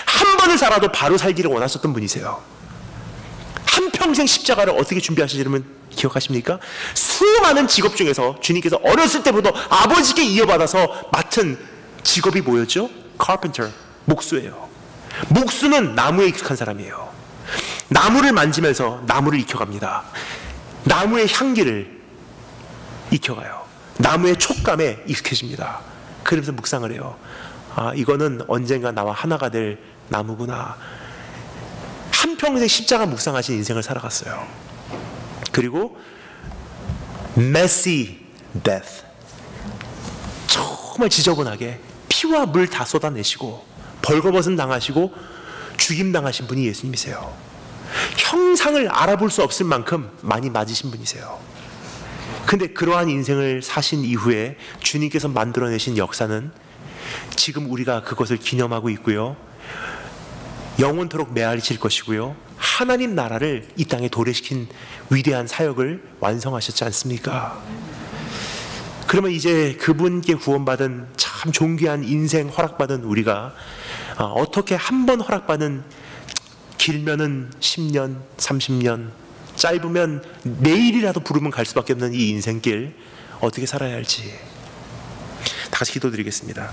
한 번을 살아도 바로 살기를 원하셨던 분이세요. 한평생 십자가를 어떻게 준비하시려면 기억하십니까? 수많은 직업 중에서 주님께서 어렸을 때부터 아버지께 이어받아서 맡은 직업이 뭐였죠? carpenter, 목수예요. 목수는 나무에 익숙한 사람이에요. 나무를 만지면서 나무를 익혀갑니다. 나무의 향기를 익혀가요. 나무의 촉감에 익숙해집니다. 그러면서 묵상을 해요. 아, 이거는 언젠가 나와 하나가 될 나무구나. 한평생 십자가 묵상하신 인생을 살아갔어요. 그리고 messy death, 정말 지저분하게 피와 물 다 쏟아내시고 벌거벗음 당하시고 죽임 당하신 분이 예수님이세요. 형상을 알아볼 수 없을 만큼 많이 맞으신 분이세요. 근데 그러한 인생을 사신 이후에 주님께서 만들어내신 역사는 지금 우리가 그것을 기념하고 있고요, 영원토록 메아리칠 것이고요, 하나님 나라를 이 땅에 도래시킨 위대한 사역을 완성하셨지 않습니까? 그러면 이제 그분께 구원받은 참 존귀한 인생 허락받은 우리가 어떻게 한 번 허락받은, 길면은 10년, 30년, 짧으면 내일이라도 부르면 갈 수밖에 없는 이 인생길 어떻게 살아야 할지 다 같이 기도드리겠습니다.